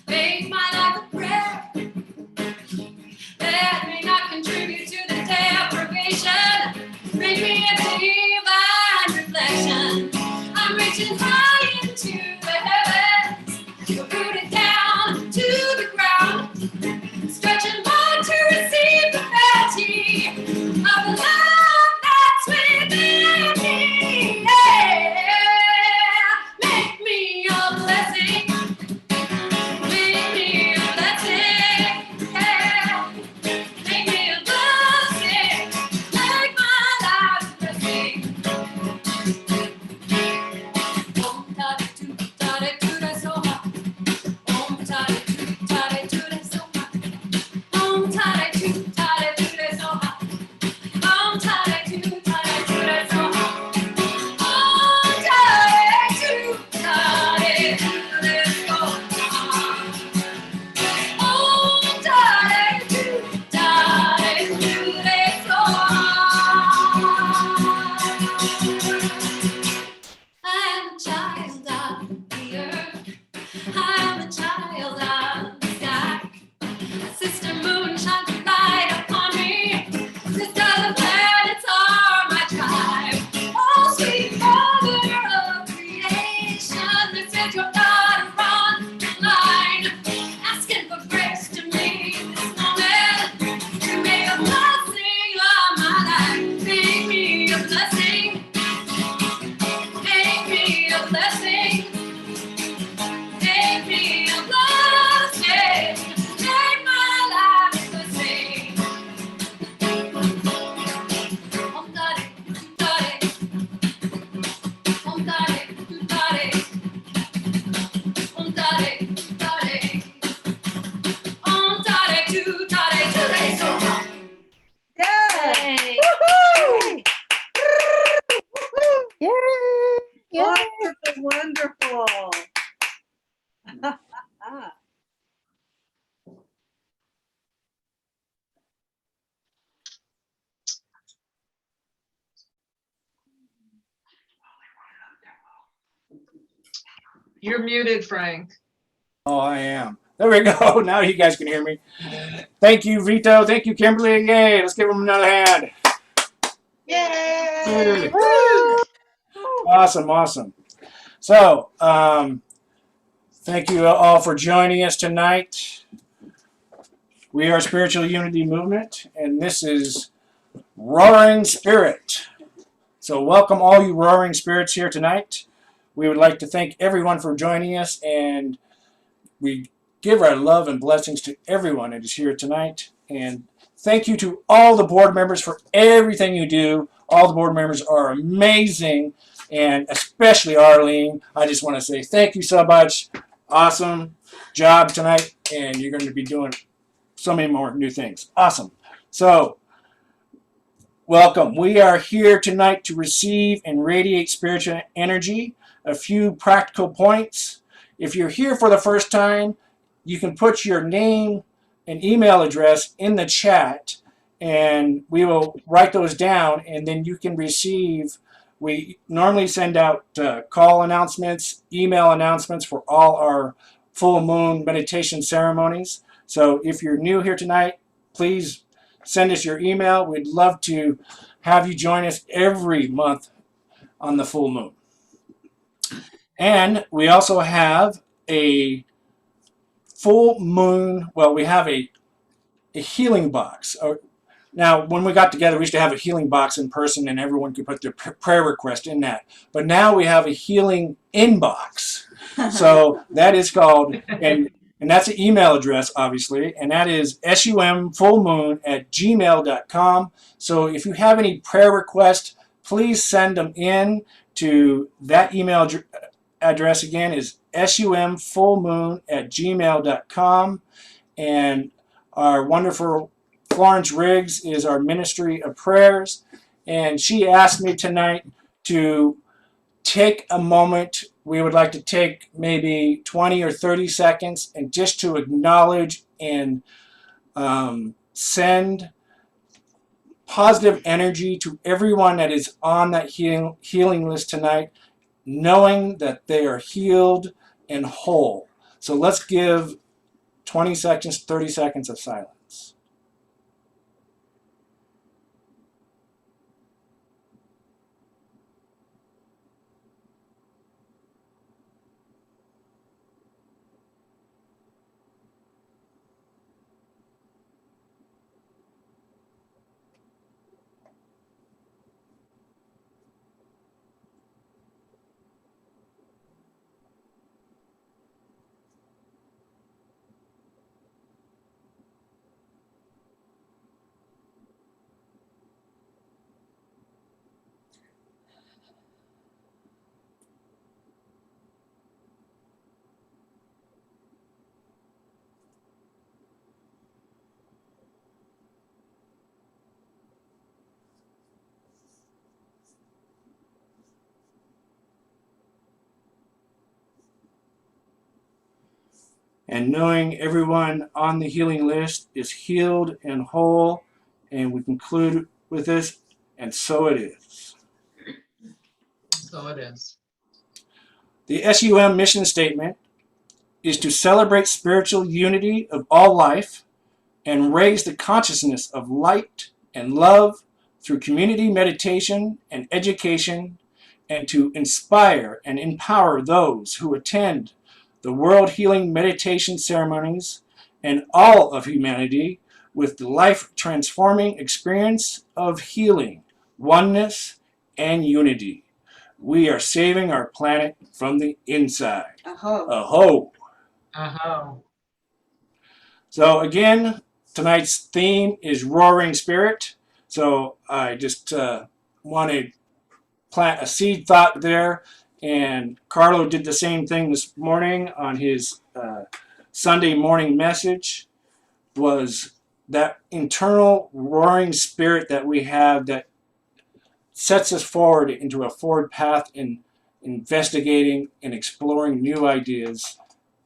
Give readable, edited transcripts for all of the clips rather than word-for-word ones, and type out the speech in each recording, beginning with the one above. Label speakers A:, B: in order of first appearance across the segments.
A: Make my life a prayer. Let me not contribute to the deprivation. Bring me into divine reflection. I'm reaching high into the heavens, rooted down to the ground, stretching wide to receive the clarity of the love that's within me. Yeah. Make me a blessing. Make me a blessing. Yeah. Make me a blessing. Make my life a blessing. Om tare tu re soha. Om tare tu re soha. Om tare tu re soha. Om tare tu re soha. Om tare tu re soha. Om tare tu re soha. I am a child of the earth. I am a child of the sky. Sister moon shines a light upon me. Sister the planets are my tribe. Oh, sweet mother of creation, this is your daughter on the line, asking for grace to me this moment. You make a blessing of my life. Make me a blessing. Make me a blessing. Make me a blessing. Make my life a blessing. Om tare, tare. Om tare, tare. Om tare, tare. Om tare, tare, so.
B: Yay!
C: Woohoo!
B: Yay! Yay!
C: Wonderful.
D: You're muted, Frank.
E: Oh, I am. There we go. Now you guys can hear me. Thank you, Vito. Thank you, Kimberly. Yay. Let's give them another hand.
D: Yay!
B: Woo!
E: Awesome, awesome. So, thank you all for joining us tonight. We are Spiritual Unity Movement, and this is Roaring Spirit. So welcome all you roaring spirits here tonight. We would like to thank everyone for joining us, and we give our love and blessings to everyone that is here tonight. And thank you to all the board members for everything you do. All the board members are amazing, and especially Arlene. I just want to say thank you so much. Awesome job tonight, and you're going to be doing so many more new things. Awesome. So, welcome. We are here tonight to receive and radiate spiritual energy. A few practical points. If you're here for the first time, you can put your name and email address in the chat, and we will write those down, and then you can receive. We normally send out call announcements, email announcements for all our full moon meditation ceremonies. So if you're new here tonight, please send us your email. We'd love to have you join us every month on the full moon. And we also have a full moon, well, we have a healing box. Now, when we got together, we used to have a healing box in person, and everyone could put their prayer request in that. But now we have a healing inbox. So that is called, and that's an email address, obviously, and that is sumfullmoon@gmail.com. So if you have any prayer requests, please send them in to that email address. Again is sumfullmoon@gmail.com. And our wonderful Florence Riggs is our Ministry of Prayers, and she asked me tonight to take a moment. We would like to take maybe 20 or 30 seconds and just to acknowledge and send positive energy to everyone that is on that healing list tonight, knowing that they are healed and whole. So let's give 20 seconds, 30 seconds of silence. And knowing everyone on the healing list is healed and whole, and we conclude with this, and so it is.
D: So it is.
E: The SUM mission statement is to celebrate spiritual unity of all life and raise the consciousness of light and love through community meditation and education, and to inspire and empower those who attend the World Healing Meditation Ceremonies and all of humanity with the life-transforming experience of healing, oneness, and unity. We are saving our planet from the inside.
C: Aho.
E: Aho!
D: Uh-huh.
E: So again, tonight's theme is Roaring Spirit. So I just want to plant a seed thought there. And Carlo did the same thing this morning on his Sunday morning message, was that internal roaring spirit that we have that sets us forward into a forward path in investigating and exploring new ideas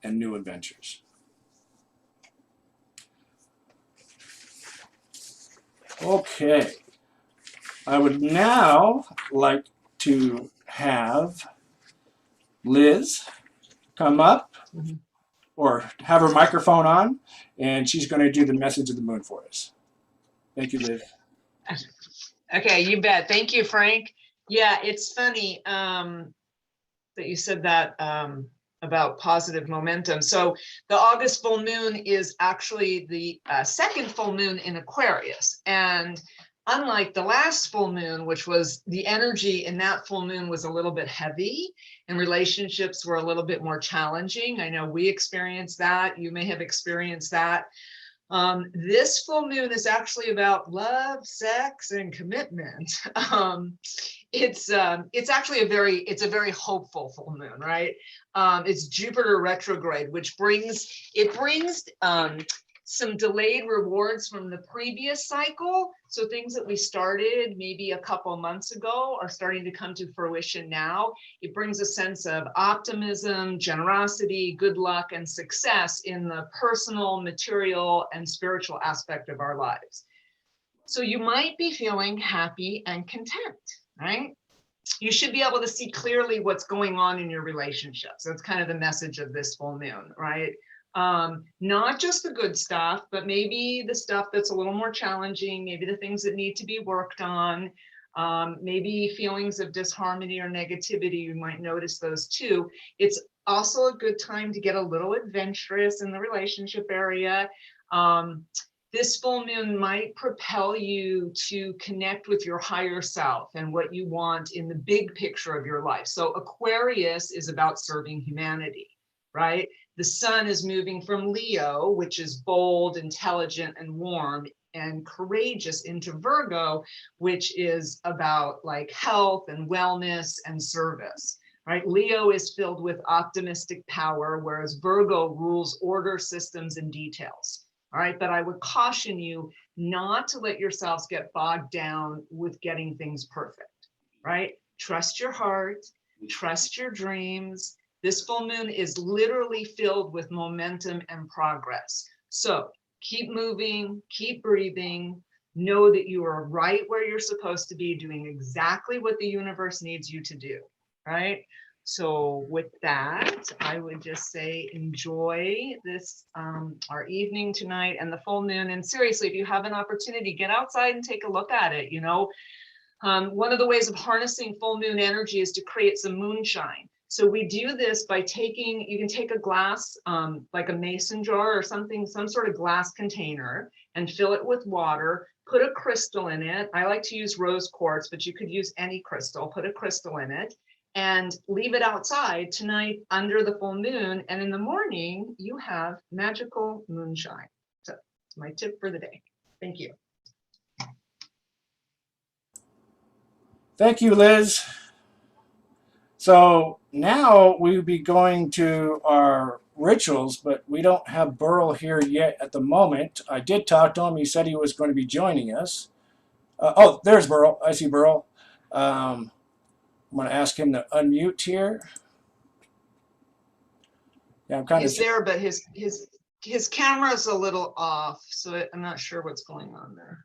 E: and new adventures. Okay, I would now like to have Liz come up or have her microphone on, and she's going to do the message of the moon for us. Thank you, Liz.
D: Okay, you bet. Thank you, Frank. Yeah, it's funny that you said that about positive momentum. So the August full moon is actually the second full moon in Aquarius. And unlike the last full moon, which was the energy in that full moon was a little bit heavy and relationships were a little bit more challenging. I know we experienced that. You may have experienced that. This full moon is actually about love, sex, and commitment. It's actually a very hopeful full moon, right? It's Jupiter retrograde, which brings some delayed rewards from the previous cycle. So things that we started maybe a couple months ago are starting to come to fruition now. It brings a sense of optimism, generosity, good luck, and success in the personal, material, and spiritual aspect of our lives. So you might be feeling happy and content, right? You should be able to see clearly what's going on in your relationships. That's kind of the message of this full moon, right? Not just the good stuff, but maybe the stuff that's a little more challenging, maybe the things that need to be worked on, maybe feelings of disharmony or negativity, you might notice those too. It's also a good time to get a little adventurous in the relationship area. This full moon might propel you to connect with your higher self and what you want in the big picture of your life. So Aquarius is about serving humanity, right? The sun is moving from Leo, which is bold, intelligent, and warm, and courageous, into Virgo, which is about like health and wellness and service, right? Leo is filled with optimistic power, whereas Virgo rules order, systems, and details. All right, but I would caution you not to let yourselves get bogged down with getting things perfect, right? Trust your heart, trust your dreams. This full moon is literally filled with momentum and progress. So keep moving, keep breathing, know that you are right where you're supposed to be, doing exactly what the universe needs you to do, right? So with that, I would just say enjoy this, our evening tonight and the full moon. And seriously, if you have an opportunity, get outside and take a look at it. You know, one of the ways of harnessing full moon energy is to create some moonshine. So we do this by taking, you can take a glass, like a mason jar or something, some sort of glass container, and fill it with water, put a crystal in it. I like to use rose quartz, but you could use any crystal, put a crystal in it, and leave it outside tonight under the full moon. And in the morning, you have magical moonshine. So it's my tip for the day. Thank you.
E: Thank you, Liz. So now we'll be going to our rituals, but we don't have Burl here yet at the moment. I did talk to him. He said he was going to be joining us. Oh, there's Burl. I see Burl. I'm going to ask him to unmute here. Yeah, I'm kind of.
D: He's there, but his camera's a little off, so I'm not sure what's going on there.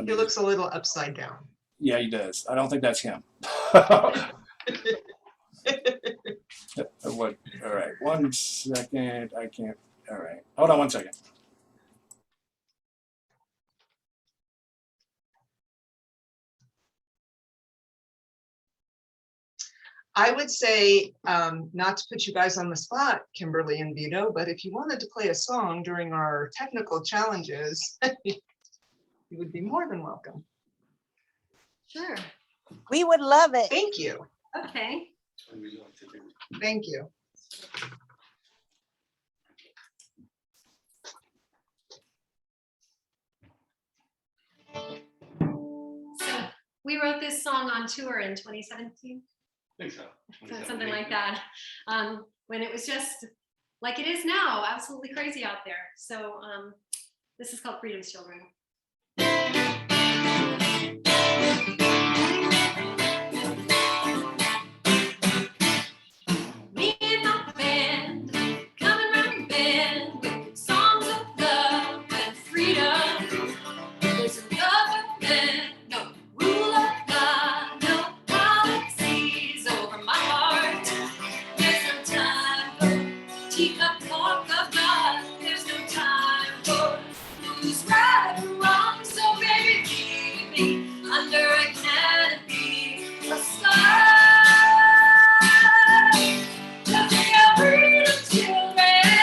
D: He looks a little upside down.
E: Yeah, he does. I don't think that's him. What? All right. 1 second. I can't. All right. Hold on 1 second.
D: I would say, not to put you guys on the spot, Kimberly and Vito, but if you wanted to play a song during our technical challenges, you would be more than welcome.
B: Sure.
C: We would love it.
D: Thank you.
B: Okay.
D: Thank you.
B: So we wrote this song on tour in 2017.
F: I think so.
B: Something like that. When it was just like it is now, absolutely crazy out there. So this is called Freedom's Children. Me and my band coming round the bend with songs of love and freedom. There's no government, no rule of God, no policies over my heart. There's no time for teacup talk of God. There's no time for who's right or wrong. So baby, keep me under a canopy of stars. Just we are freedom children,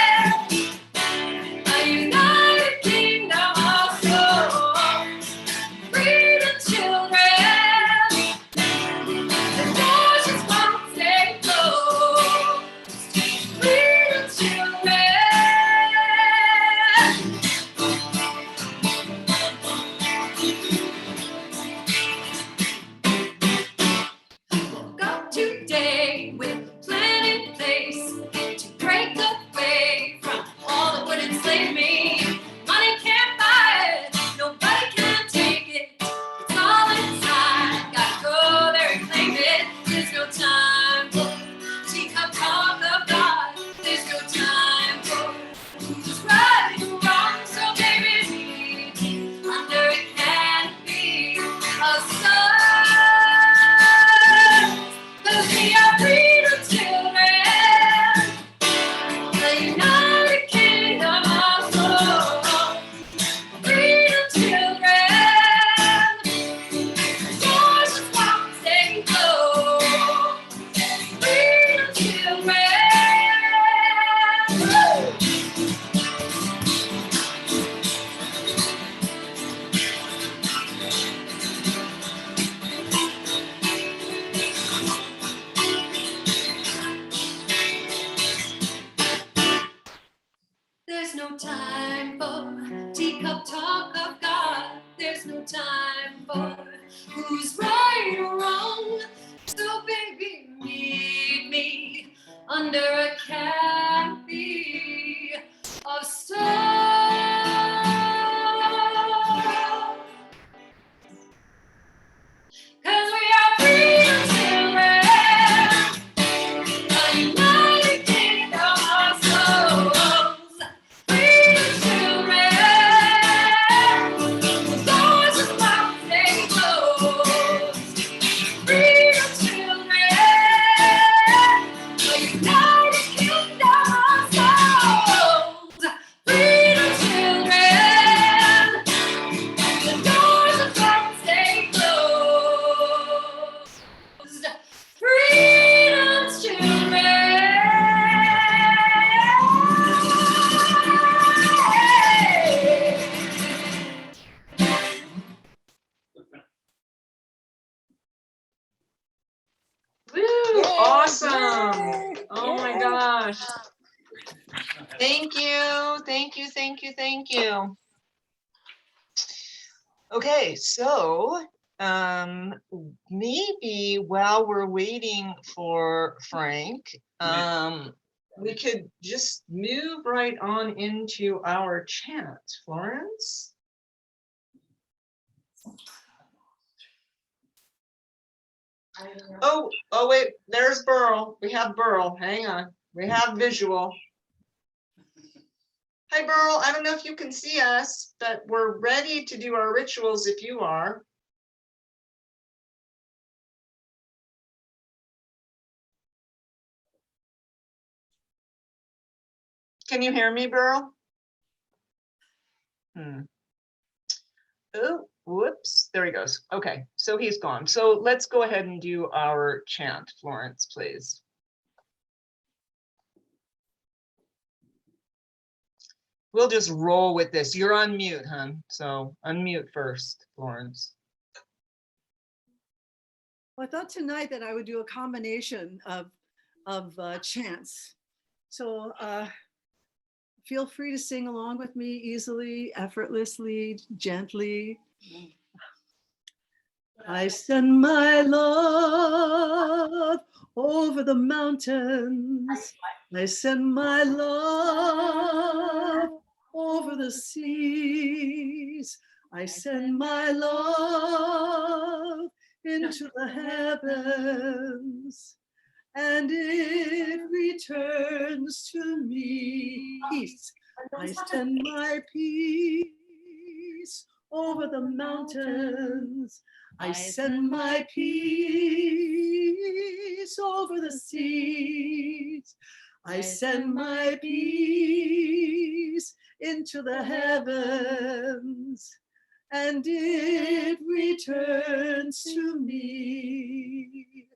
B: a united kingdom of souls. Freedom children, the doors just won't stay closed. Freedom children. Woke up today with a plan in place to break away from all that would enslave me. Money can't buy it, nobody can take it. It's all inside, gotta go there and claim it. There's no time for teacup talk of God. There's no time for who's right and wrong. So baby, meet me under a canopy of stars. 'Cause we are freedom children, the united kingdom of souls. Freedom children, doors just won't stay closed. Freedom children. Woo! There's no time for teacup talk of God. There's no time for who's right or wrong. So baby, meet me under a canopy of stars. 'Cause we are freedom children, a united kingdom of souls. Freedom children, the doors
D: awesome.
C: Yay.
D: Oh my
C: Yay.
D: gosh. Thank you. Thank you. Thank you. Thank you. Okay, so maybe while we're waiting for Frank, we could just move right on into our chat. Florence? Oh, wait, there's Burl. We have Burl. Hang on. We have visual. Hi, Burl. I don't know if you can see us, but we're ready to do our rituals if you are. Can you hear me, Burl? Oh, whoops. There he goes. Okay, so he's gone. So let's go ahead and do our chant, Florence, please. We'll just roll with this. You're on mute, hon. So unmute first, Florence.
F: Well, I thought tonight that I would do a combination of chants. So feel free to sing along with me easily, effortlessly, gently. I send my love over the mountains. I send my love over the seas. I send my love into the heavens, and it returns to me. Peace. I send my peace over the mountains. I send my peace over the seas. I send my peace into the heavens, and it returns to me.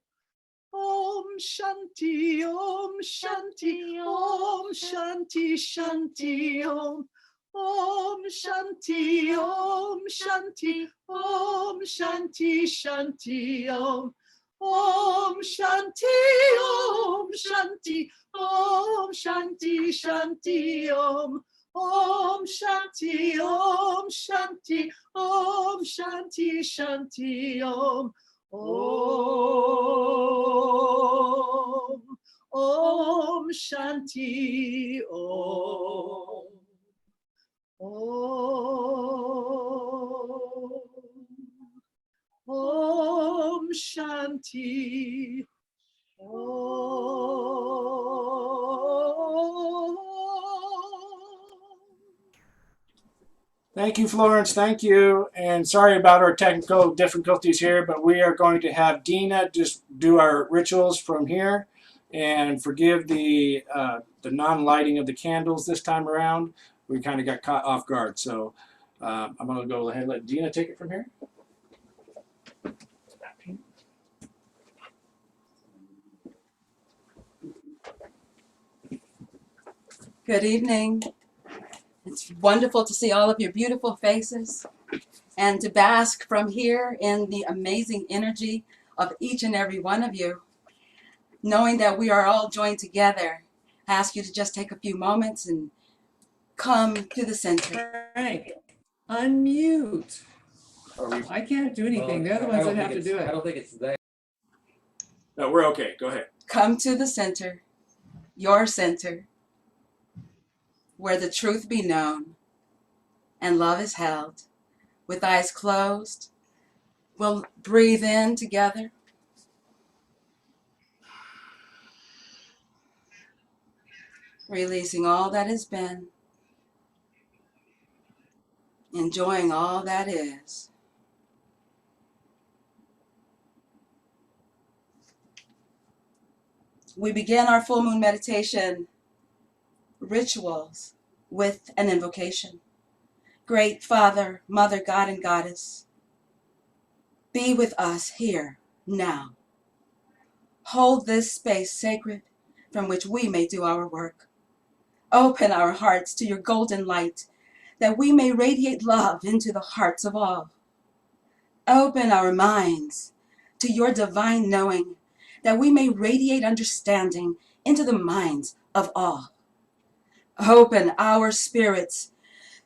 F: Om Shanti, Om Shanti, Om Shanti, Shanti, Om. Om Shanti, Om Shanti, Om Shanti, Shanti, Om. Om Shanti, Om Shanti, Om Shanti, Shanti, Om. Om Shanti, Om Shanti, Om Shanti, Shanti, Om. Om Shanti, Om. Om Shanti, Om.
E: Thank you, Florence. Thank you. And sorry about our technical difficulties here, but we are going to have Dina just do our rituals from here and forgive the non-lighting of the candles this time around. We kind of got caught off guard. So I'm going to go ahead and let Dina take it from here.
B: Good evening. It's wonderful to see all of your beautiful faces and to bask from here in the amazing energy of each and every one of you. Knowing that we are all joined together, I ask you to just take a few moments and come to the center.
G: Frank, unmute. I can't do anything. They're the ones that have to do it.
H: I don't think it's there.
E: No, we're okay. Go ahead.
B: Come to the center, your center, where the truth be known and love is held. With eyes closed, we'll breathe in together. Releasing all that has been, enjoying all that is. We begin our full moon meditation rituals with an invocation. Great Father, Mother, God, and Goddess, be with us here, now. Hold this space sacred from which we may do our work. Open our hearts to your golden light, that we may radiate love into the hearts of all. Open our minds to your divine knowing,
H: that we may radiate understanding into the minds of all. Open our spirits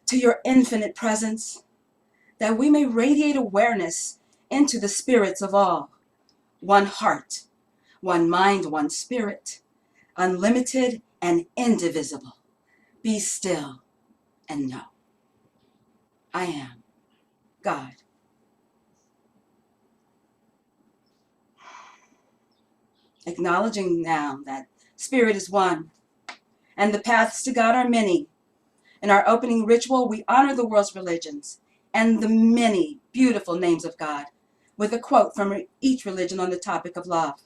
H: to your infinite presence, that we may radiate awareness into the spirits of all. One heart, one mind, one spirit, unlimited and indivisible. Be still and know. I am God. Acknowledging now that spirit is one and the paths to God are many. In our opening ritual, we honor the world's religions and the many beautiful names of God with a quote from each religion on the topic of love.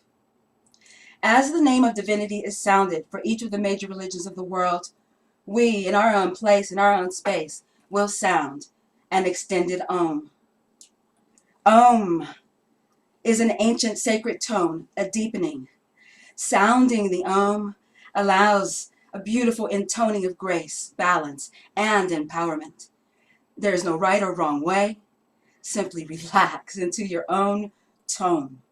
H: As the name of divinity is sounded for each of the major religions of the world, we, in our own place, in our own space, will sound an extended Om. Om is an ancient sacred tone, a deepening. Sounding the Om allows a beautiful intoning of grace, balance, and empowerment. There is no right or wrong way. Simply relax into your own tone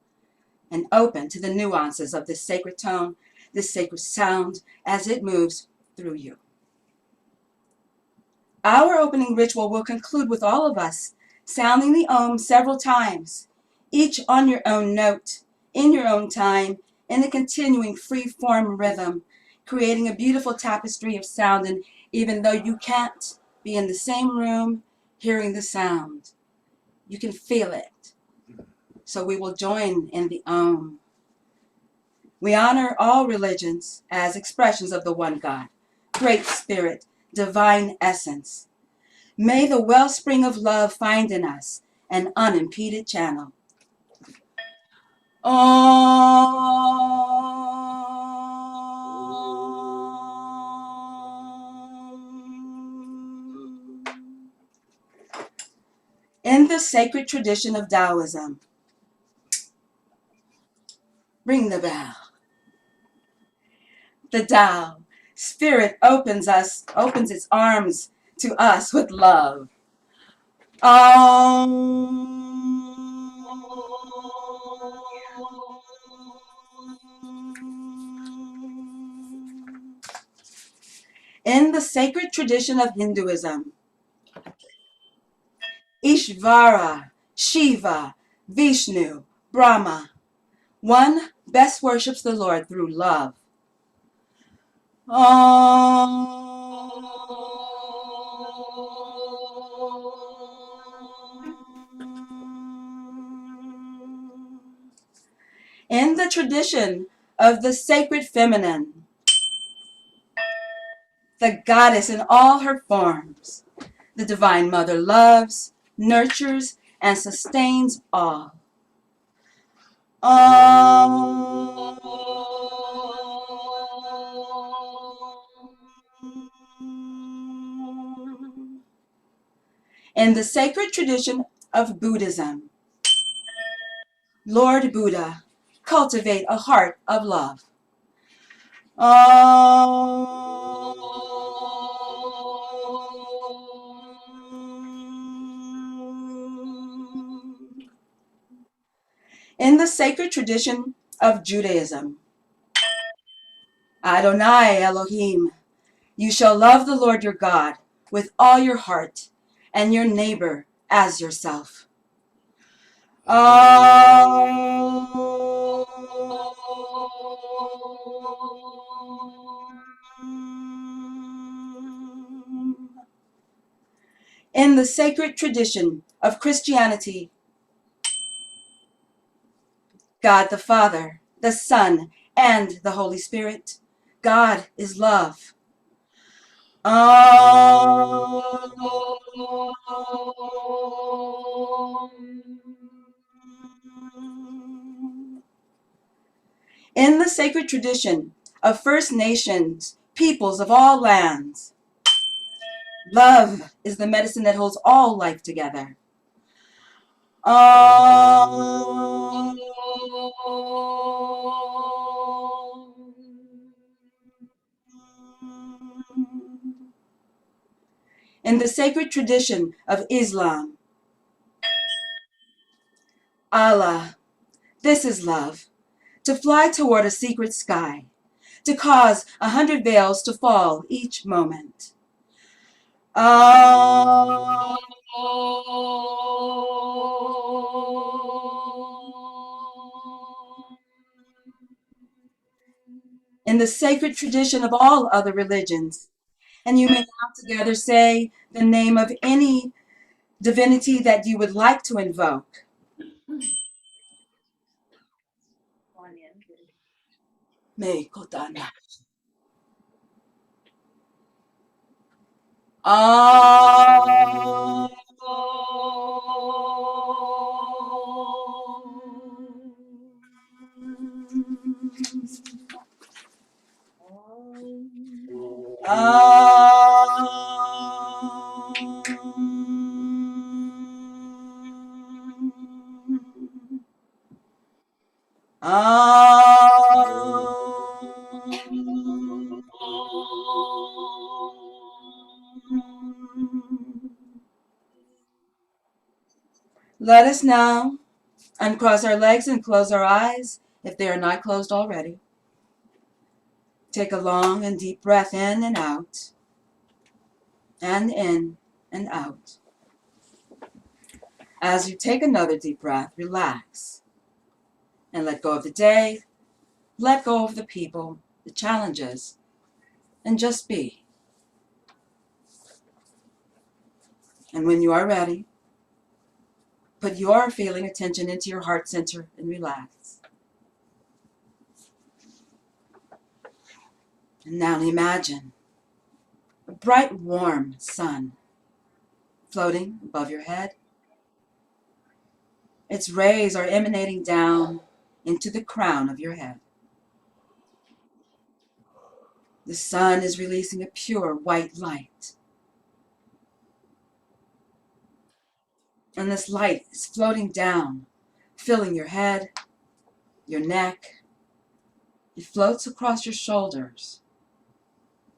H: and open to the nuances of this sacred tone, this sacred sound as it moves through you. Our opening ritual will conclude with all of us sounding the Om several times, each on your own note, in your own time, in a continuing free-form rhythm, creating a beautiful tapestry of sound. And even though you can't be in the same room hearing the sound, you can feel it. So we will join in the Om. We honor all religions as expressions of the one God, Great Spirit, divine essence. May the wellspring of love find in us an unimpeded channel. In the sacred tradition of Taoism, ring the bell. The Tao, spirit opens its arms to us with love. In the sacred tradition of Hinduism, Ishvara, Shiva, Vishnu, Brahma, one best worships the Lord through love. In the tradition of the sacred feminine, the goddess in all her forms, the divine mother loves, nurtures, and sustains all. In the sacred tradition of Buddhism, Lord Buddha, cultivate a heart of love. In the sacred tradition of Judaism, Adonai Elohim, you shall love the Lord your God with all your heart and your neighbor as yourself. In the sacred tradition of Christianity, God the Father, the Son, and the Holy Spirit. God is love. In the sacred tradition of First Nations, peoples of all lands, love is the medicine that holds all life together. In the sacred tradition of Islam, Allah, this is love. to fly toward a secret sky, to cause 100 veils to fall each moment. In the sacred tradition of all other religions, and you may now together say the name of any divinity that you would like to invoke. Me Kotana. Let us now uncross our legs and close our eyes if they are not closed already. Take a long and deep breath in and out, and in and out. As you take another deep breath, relax and let go of the day, let go of the people, the challenges, and just be. And when you are ready, put your feeling attention into your heart center and relax. And now imagine a bright, warm sun floating above your head. Its rays are emanating down into the crown of your head. The sun is releasing a pure white light. And this light is floating down, filling your head, your neck. It floats across your shoulders,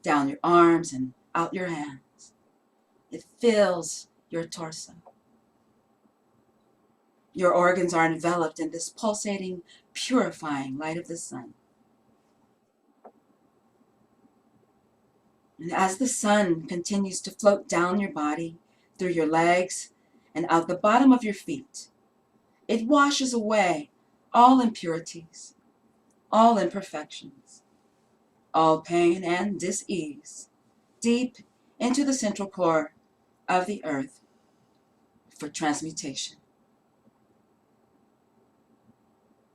H: down your arms and out your hands. It fills your torso. Your organs are enveloped in this pulsating, purifying light of the sun. And as the sun continues to float down your body, through your legs, and out the bottom of your feet, it washes away all impurities, all imperfections, all pain and dis-ease, deep into the central core of the earth for transmutation.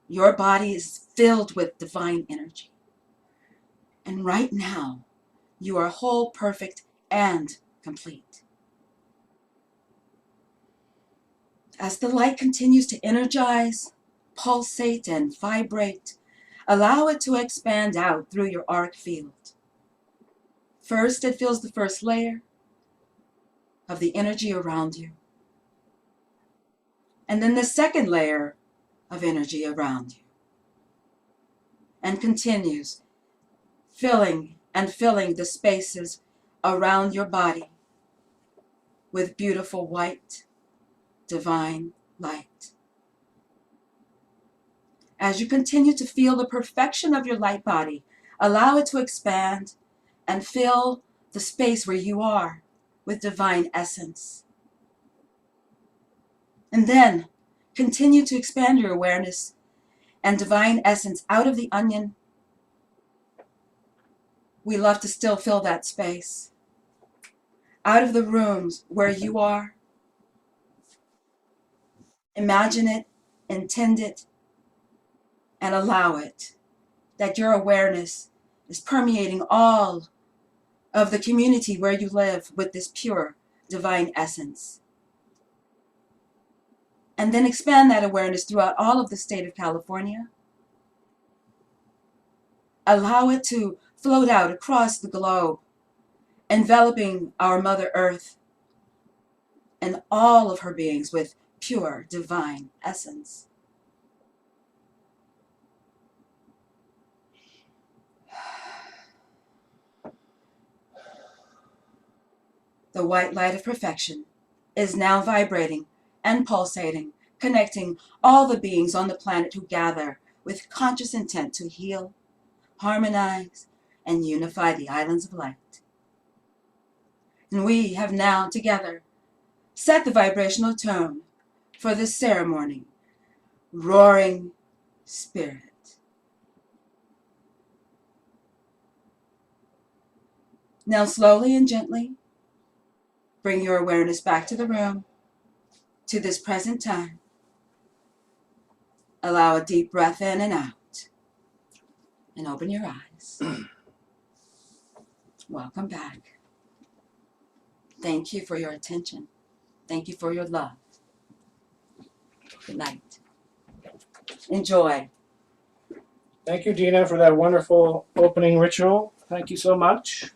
H: Your body is filled with divine energy. And right now, you are whole, perfect, and complete. As the light continues to energize, pulsate, and vibrate, allow it to expand out through your auric field. First, it fills the first layer of the energy around you. And then the second layer of energy around you. And continues filling and filling the spaces around your body with beautiful white, divine light. As you continue to feel the perfection of your light body, allow it to expand and fill the space where you are with divine essence. And then continue to expand your awareness and divine essence out of the onion. We love to still fill that space. Out of the rooms where you are. Imagine it, intend it, and allow it, that your awareness is permeating all of the community where you live with this pure divine essence. And then expand that awareness throughout all of the state of California. Allow it to float out across the globe, enveloping our Mother Earth and all of her beings with pure divine essence. The white light of perfection is now vibrating and pulsating, connecting all the beings on the planet who gather with conscious intent to heal, harmonize, and unify the islands of light. And we have now together set the vibrational tone for this ceremony, roaring spirit. Now slowly and gently, bring your awareness back to the room, to this present time. Allow a deep breath in and out, and open your eyes. Welcome back. Thank you for your attention. Thank you for your love. Good night. Enjoy.
E: Thank you, Dina, for that wonderful opening ritual. Thank you so much.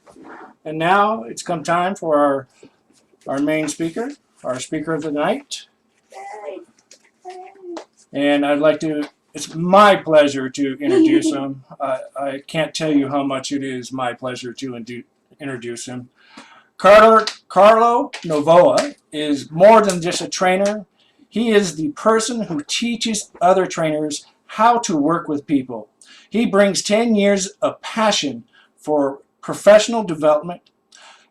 E: And now it's come time for our main speaker, our speaker of the night. And I'd like to, it's my pleasure to introduce him. I can't tell you how much it is my pleasure to introduce him. Carlo Novoa is more than just a trainer. He is the person who teaches other trainers how to work with people. He brings 10 years of passion for professional development.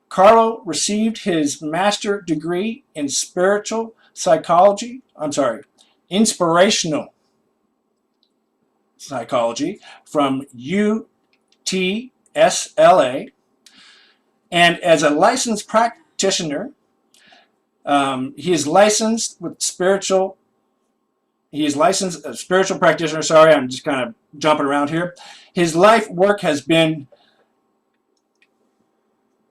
E: Carlo received his master's degree in inspirational psychology from UTSLA. And as a licensed practitioner, he is licensed as a spiritual practitioner. Sorry, I'm just kind of jumping around here. His life work has been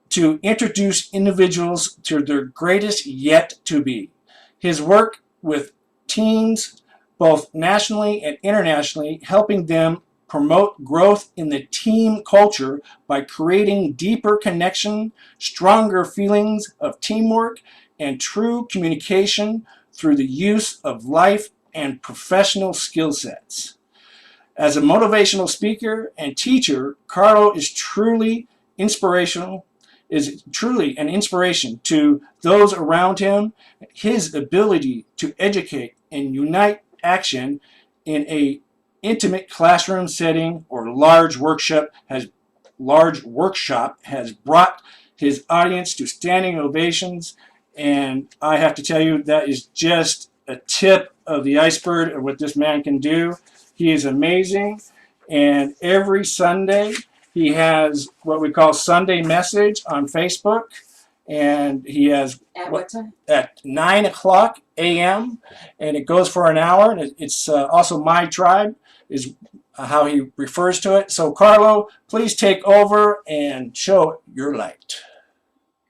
E: to introduce individuals to their greatest yet to be. His work with teens, both nationally and internationally, helping them promote growth in the team culture by creating deeper connection, stronger feelings of teamwork, and true communication through the use of life and professional skill sets. As a motivational speaker and teacher, Carlo is truly an inspiration to those around him. His ability to educate and unite action in a intimate classroom setting or large workshop has brought his audience to standing ovations. And I have to tell you, that is just a tip of the iceberg of what this man can do. He is amazing. And every Sunday, he has what we call Sunday Message on Facebook. And he has
H: At what time?
E: At 9 o'clock a.m. And it goes for an hour. And it's also My Tribe is how he refers to it. So Carlo, please take over and show your light.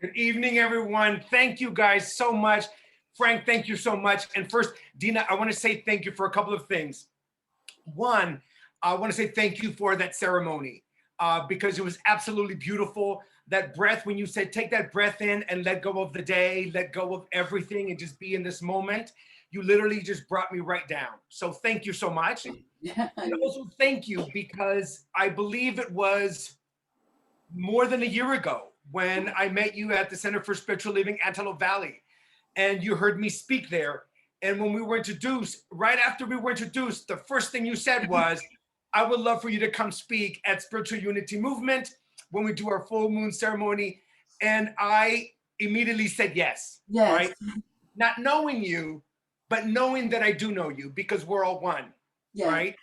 I: Good evening, everyone. Thank you guys so much. Frank, thank you so much. And first, Dina, I want to say thank you for a couple of things. One, I want to say thank you for that ceremony because it was absolutely beautiful. That breath, when you said, take that breath in and let go of the day, let go of everything and just be in this moment, you literally just brought me right down. So thank you so much. And also thank you because I believe it was more than a year ago when I met you at the Center for Spiritual Living, Antelope Valley, and you heard me speak there. And when we were introduced, right after we were introduced, the first thing you said was, I would love for you to come speak at Spiritual Unity Movement when we do our full moon ceremony. And I immediately said yes.
H: Yes.
I: Right? Not knowing you, but knowing that I do know you because we're all one.
H: Yes.
I: Right?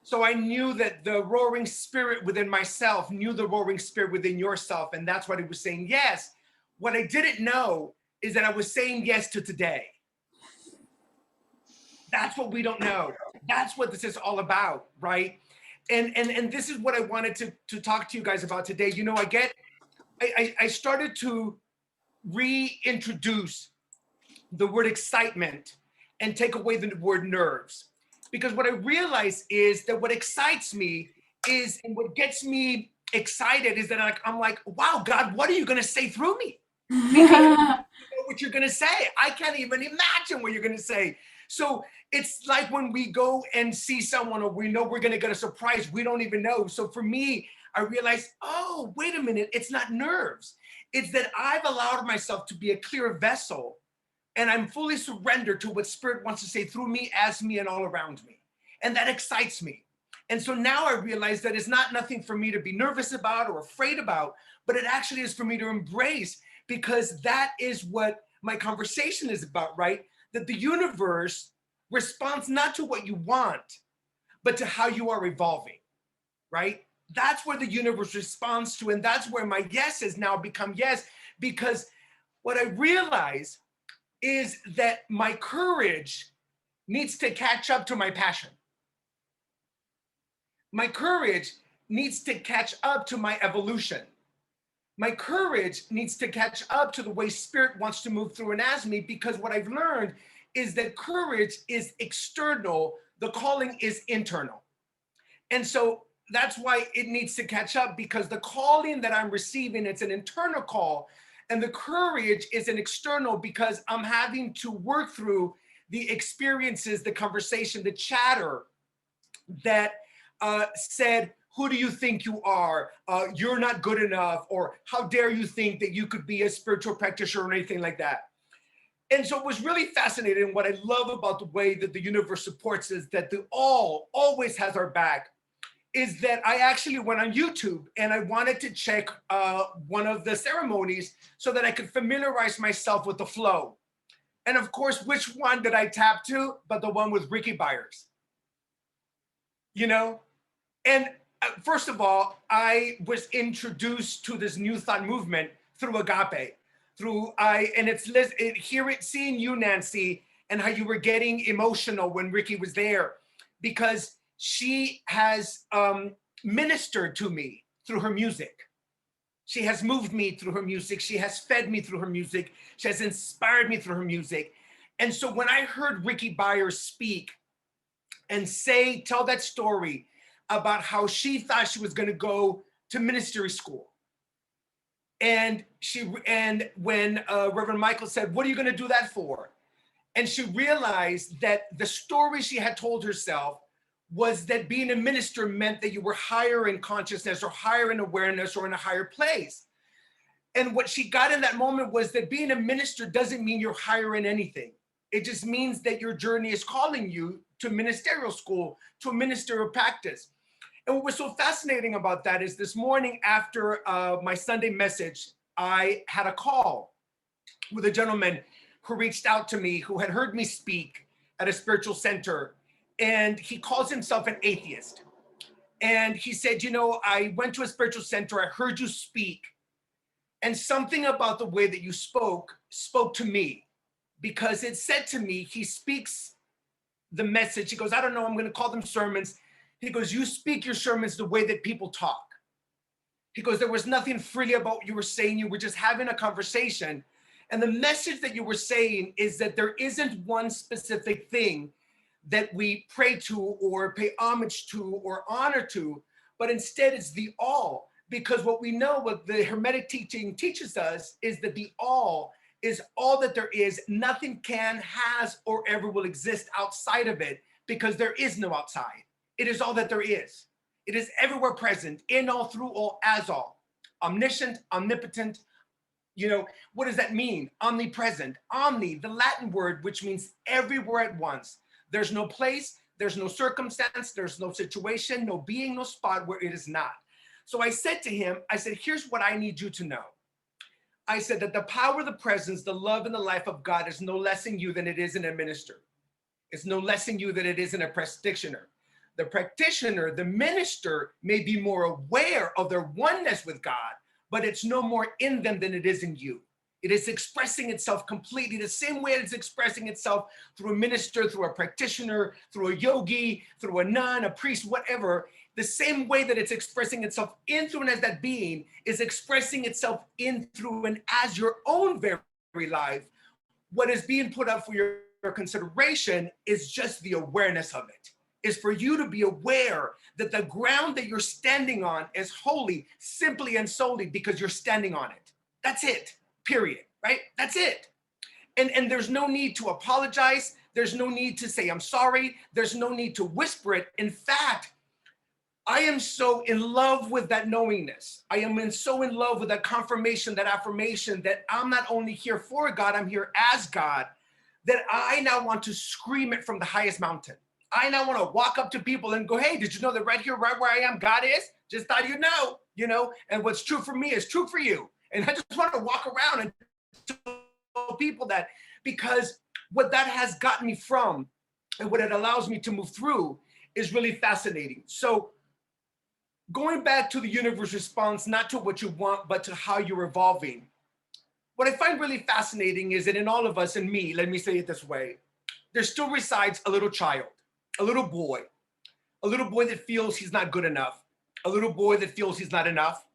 I: So I knew that the roaring spirit within myself knew the roaring spirit within yourself. And that's what it was saying yes. What I didn't know is that I was saying yes to today. That's what we don't know. That's what this is all about, right? And this is what I wanted to talk to you guys about today. You know, I started to reintroduce the word excitement and take away the word nerves. Because what I realize is that what excites me is, and what gets me excited is that I'm like, wow, God, what are you going to say through me? Because I don't know what you're going to say. I can't even imagine what you're going to say. So it's like when we go and see someone or we know we're going to get a surprise, we don't even know. So for me, I realized, oh, wait a minute, it's not nerves. It's that I've allowed myself to be a clear vessel and I'm fully surrendered to what Spirit wants to say through me, as me, and all around me. And that excites me. And so now I realize that it's not nothing for me to be nervous about or afraid about, but it actually is for me to embrace, because that is what my conversation is about, right? That the universe responds not to what you want, but to how you are evolving, right? That's where the universe responds to, and that's where my yes has now become yes, because what I realize is that my courage needs to catch up to my passion. My courage needs to catch up to my evolution. My courage needs to catch up to the way spirit wants to move through and as me, because what I've learned is that courage is external, the calling is internal. And so that's why it needs to catch up, because the calling that I'm receiving, it's an internal call, and the courage is an external, because I'm having to work through the experiences, the conversation, the chatter that said, who do you think you are? You're not good enough, or how dare you think that you could be a spiritual practitioner or anything like that. And so it was really fascinating. What I love about the way that the universe supports is that the all always has our back, is that I actually went on YouTube and I wanted to check one of the ceremonies so that I could familiarize myself with the flow. And of course, which one did I tap to but the one with Ricky Byers? You know? And first of all, I was introduced to this new thought movement through Agape, seeing you, Nancy, and how you were getting emotional when Ricky was there, because she has ministered to me through her music. She has moved me through her music. She has fed me through her music. She has inspired me through her music. And so when I heard Ricky Byers speak and tell that story about how she thought she was going to go to ministry school, and when Reverend Michael said, "What are you going to do that for?" And she realized that the story she had told herself was that being a minister meant that you were higher in consciousness or higher in awareness or in a higher place. And what she got in that moment was that being a minister doesn't mean you're higher in anything. It just means that your journey is calling you to ministerial school, to a ministerial practice. And what was so fascinating about that is this morning after my Sunday message, I had a call with a gentleman who reached out to me, who had heard me speak at a spiritual center, and he calls himself an atheist. And he said, you know, I went to a spiritual center, I heard you speak, and something about the way that you spoke to me, because it said to me, he speaks the message, he goes, I don't know, I'm going to call them sermons. He goes, you speak your sermons the way that people talk. He goes, there was nothing freely about what you were saying, you were just having a conversation. And the message that you were saying is that there isn't one specific thing that we pray to or pay homage to or honor to, but instead it's the all. Because what we know, what the Hermetic teaching teaches us, is that the all is all that there is. Nothing can, has, or ever will exist outside of it, because there is no outside. It is all that there is. It is everywhere present, in all, through all, as all. Omniscient, omnipotent. You know, what does that mean? Omnipresent. Omni, the Latin word, which means everywhere at once. There's no place, there's no circumstance, there's no situation, no being, no spot where it is not. So I said to him, I said, here's what I need you to know. I said that the power, the presence, the love, and the life of God is no less in you than it is in a minister. It's no less in you than it is in a practitioner. The practitioner, the minister, may be more aware of their oneness with God, but it's no more in them than it is in you. It is expressing itself completely the same way it's expressing itself through a minister, through a practitioner, through a yogi, through a nun, a priest, whatever. The same way that it's expressing itself in, through, and as that being is expressing itself in, through, and as your own very life. What is being put up for your consideration is just the awareness of it. Is for you to be aware that the ground that you're standing on is holy, simply and solely because you're standing on it. That's it, period, right? That's it. And there's no need to apologize. There's no need to say, I'm sorry. There's no need to whisper it. In fact, I am so in love with that knowingness. I am so in love with that confirmation, that affirmation that I'm not only here for God, I'm here as God, that I now want to scream it from the highest mountain. I now want to walk up to people and go, hey, did you know that right here, right where I am, God is? Just thought you know, and what's true for me is true for you. And I just want to walk around and tell people that, because what that has gotten me from and what it allows me to move through is really fascinating. So going back to the universe response, not to what you want, but to how you're evolving. What I find really fascinating is that in all of us, and me, let me say it this way, there still resides a little child, a little boy that feels he's not good enough, a little boy that feels he's not enough,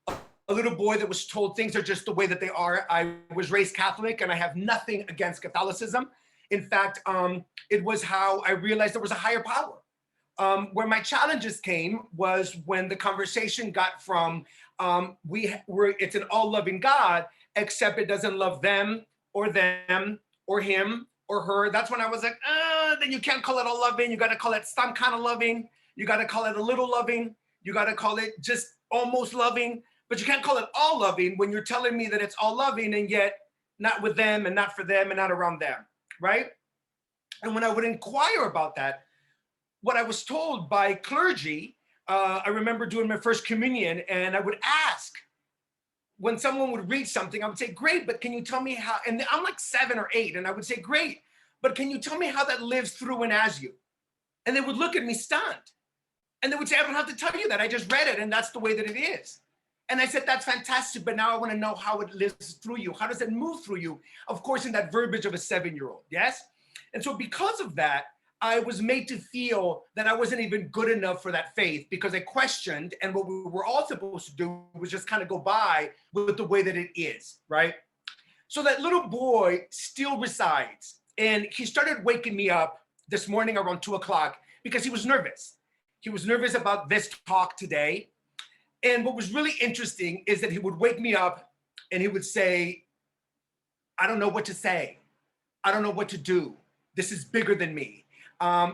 I: a little boy that was told things are just the way that they are. I was raised Catholic and I have nothing against Catholicism. In fact, it was how I realized there was a higher power. Where my challenges came was when the conversation got from, it's an all-loving God, except it doesn't love them or him or her. That's when I was like, then you can't call it all loving. You got to call it some kind of loving. You got to call it a little loving. You got to call it just almost loving, but you can't call it all loving when you're telling me that it's all loving and yet not with them and not for them and not around them, right? And when I would inquire about that, what I was told by clergy, I remember doing my first communion and I would ask, when someone would read something, I would say, great, but can you tell me how, and I'm like 7 or 8, and I would say, great, but can you tell me how that lives through and as you? And they would look at me stunned. And they would say, I don't have to tell you that, I just read it, and that's the way that it is. And I said, that's fantastic, but now I want to know how it lives through you. How does it move through you? Of course, in that verbiage of a 7-year-old, yes? And so because of that, I was made to feel that I wasn't even good enough for that faith because I questioned, and what we were all supposed to do was just kind of go by with the way that it is, right? So that little boy still resides, and he started waking me up this morning around 2 o'clock because he was nervous. He was nervous about this talk today. And what was really interesting is that he would wake me up and he would say, I don't know what to say. I don't know what to do. This is bigger than me.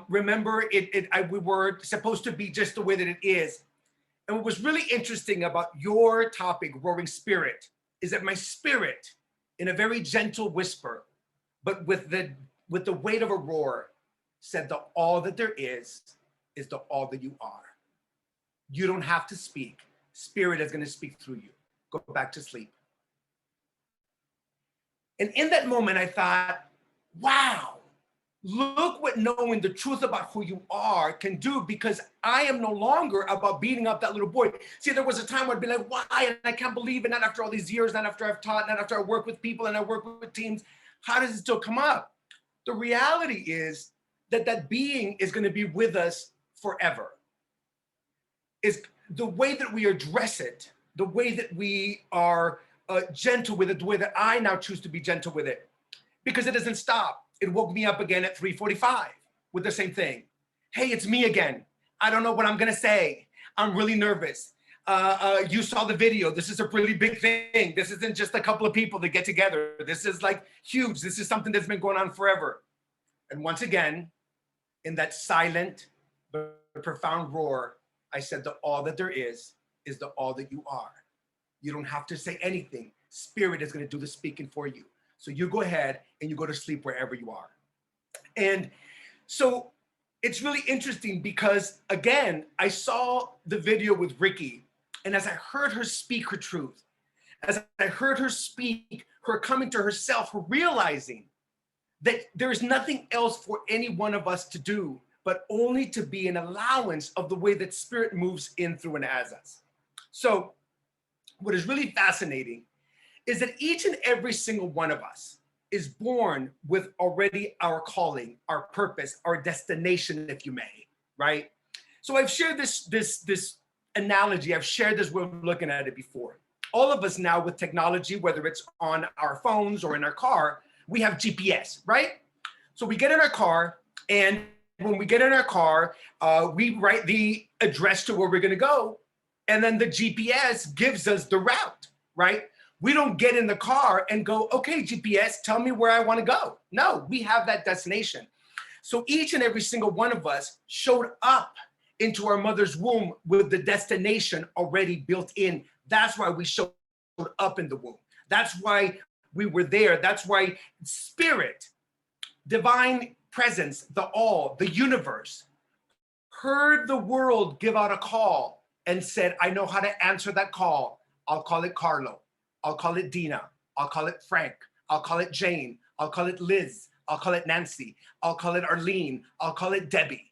I: Remember, we were supposed to be just the way that it is. And what was really interesting about your topic, Roaring Spirit, is that my spirit, in a very gentle whisper, but with the weight of a roar, said the all that there is the all that you are. You don't have to speak. Spirit is going to speak through you. Go back to sleep. And in that moment, I thought, wow, look what knowing the truth about who you are can do, because I am no longer about beating up that little boy. See, there was a time where I'd be like, why? And I can't believe it. Not after all these years, not after I've taught, not after I work with people and I work with teams. How does it still come up? The reality is that that being is going to be with us forever. Is the way that we address it, the way that we are gentle with it, the way that I now choose to be gentle with it, because it doesn't stop. It woke me up again at 3:45 with the same thing. Hey, it's me again. I don't know what I'm gonna say. I'm really nervous. You saw the video. This is a really big thing. This isn't just a couple of people that get together. This is like huge. This is something that's been going on forever. And once again, in that silent but profound roar, I said, the all that there is the all that you are. You don't have to say anything. Spirit is going to do the speaking for you. So you go ahead and you go to sleep wherever you are. And so it's really interesting because, again, I saw the video with Ricky, and as I heard her speak her truth, as I heard her speak, her coming to herself, her realizing that there is nothing else for any one of us to do but only to be an allowance of the way that Spirit moves in, through, and as us. So what is really fascinating is that each and every single one of us is born with already our calling, our purpose, our destination, if you may, right? So I've shared this analogy, I've shared this way of looking at it before. All of us now with technology, whether it's on our phones or in our car, we have GPS, right? So we get in our car, and when we get in our car, we write the address to where we're gonna go, and then the GPS gives us the route, right? We don't get in the car and go, okay, GPS, tell me where I wanna go. No, we have that destination. So each and every single one of us showed up into our mother's womb with the destination already built in. That's why we showed up in the womb. That's why we were there. That's why Spirit, divine presence, the all, the universe, heard the world give out a call and said, I know how to answer that call. I'll call it Carlo. I'll call it Dina. I'll call it Frank. I'll call it Jane. I'll call it Liz. I'll call it Nancy. I'll call it Arlene. I'll call it Debbie,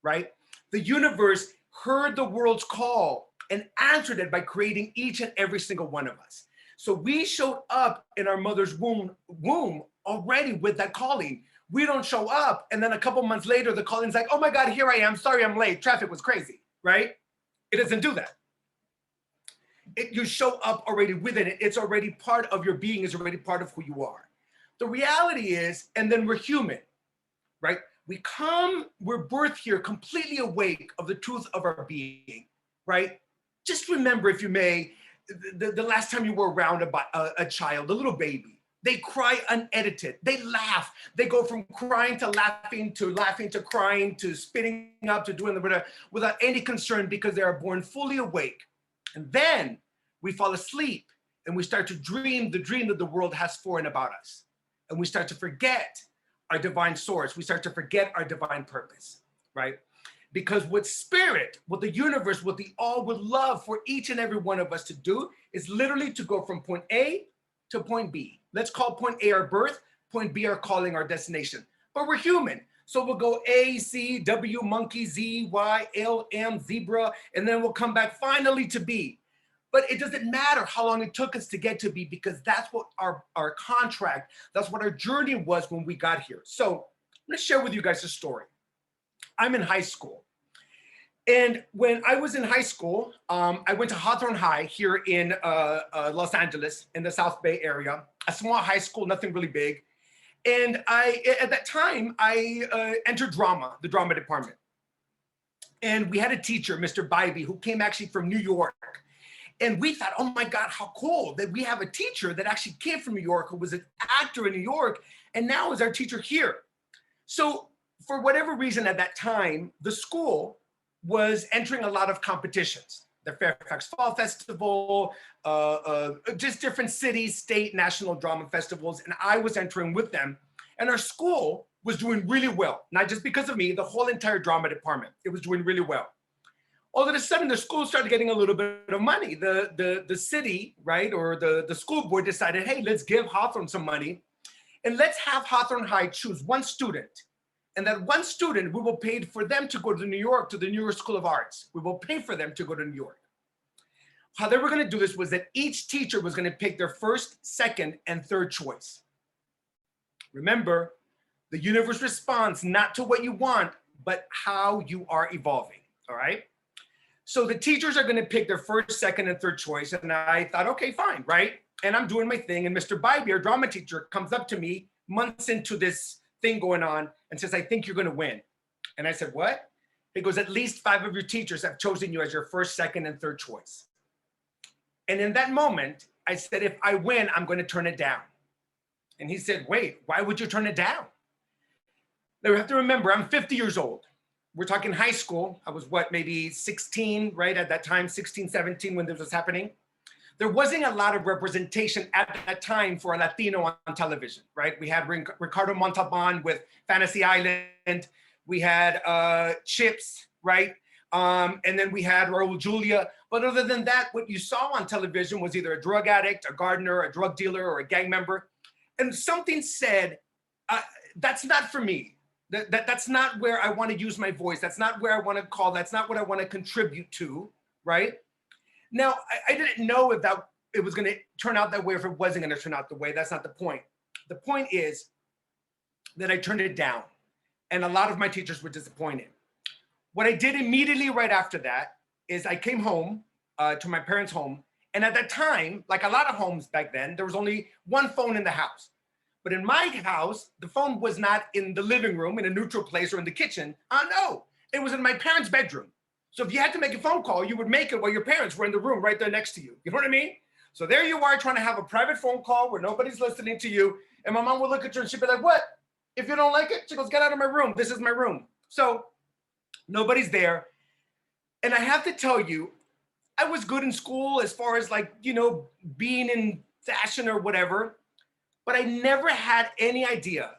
I: right? The universe heard the world's call and answered it by creating each and every single one of us. So we showed up in our mother's womb already with that calling. We don't show up, and then a couple months later, the calling's like, oh my God, here I am. Sorry, I'm late. Traffic was crazy, right? It doesn't do that. You show up already within it. It's already part of your being. It's already part of who you are. The reality is, and then we're human, right? We're birthed here completely awake of the truth of our being, right? Just remember, if you may, the last time you were around a child, a little baby. They cry unedited. They laugh. They go from crying to laughing to crying to spitting up to doing whatever without any concern because they are born fully awake. And then we fall asleep and we start to dream the dream that the world has for and about us. And we start to forget our divine source. We start to forget our divine purpose, right? Because what spirit, what the universe, what the all would love for each and every one of us to do is literally to go from point A to point B. Let's call point A our birth, point B our calling, our destination. But we're human. So we'll go A, C, W, monkey, Z, Y, L, M, zebra, and then we'll come back finally to B. But it doesn't matter how long it took us to get to B because that's what our contract, that's what our journey was when we got here. So I'm gonna share with you guys a story. I'm in high school. And when I was in high school, I went to Hawthorne High here in Los Angeles in the South Bay area, a small high school, nothing really big. And at that time, I entered drama, the drama department. And we had a teacher, Mr. Bybee, who came actually from New York. And we thought, oh my God, how cool that we have a teacher that actually came from New York, who was an actor in New York, and now is our teacher here. So for whatever reason at that time, the school was entering a lot of competitions. The Fairfax Fall Festival, just different cities, state, national drama festivals, and I was entering with them. And our school was doing really well, not just because of me, the whole entire drama department. It was doing really well. All of a sudden, the school started getting a little bit of money. The city, right, or the school board decided, hey, let's give Hawthorne some money, and let's have Hawthorne High choose one student. And that one student, we will pay for them to go to New York, to the New York School of Arts. We will pay for them to go to New York. How they were going to do this was that each teacher was going to pick their first, second, and third choice. Remember, the universe responds not to what you want, but how you are evolving, all right? So the teachers are going to pick their first, second, and third choice. And I thought, okay, fine, right? And I'm doing my thing. And Mr. Bybee, our drama teacher, comes up to me months into this thing going on and says, I think you're going to win. And I said, what? He goes, at least 5 of your teachers have chosen you as your first, second, and third choice. And in that moment, I said, if I win, I'm going to turn it down. And he said, wait, why would you turn it down? Now you have to remember, I'm 50 years old. We're talking high school. I was what, maybe 16, right? At that time, 16, 17, when this was happening. There wasn't a lot of representation at that time for a Latino on television, right? We had Ricardo Montalban with Fantasy Island. We had Chips, right? And then we had Raul Julia. But other than that, what you saw on television was either a drug addict, a gardener, a drug dealer, or a gang member. And something said, that's not for me. That's not where I want to use my voice. That's not where I want to call. That's not what I want to contribute to, right? Now, I didn't know if it was going to turn out that way, or if it wasn't going to turn out the way. That's not the point. The point is that I turned it down, and a lot of my teachers were disappointed. What I did immediately right after that is I came home to my parents' home, and at that time, like a lot of homes back then, there was only one phone in the house. But in my house, the phone was not in the living room, in a neutral place, or in the kitchen. No, it was in my parents' bedroom. So if you had to make a phone call, you would make it while your parents were in the room right there next to you. You know what I mean? So there you are trying to have a private phone call where nobody's listening to you. And my mom would look at you and she'd be like, what? If you don't like it? She goes, get out of my room. This is my room. So nobody's there. And I have to tell you, I was good in school as far as like, you know, being in fashion or whatever. But I never had any idea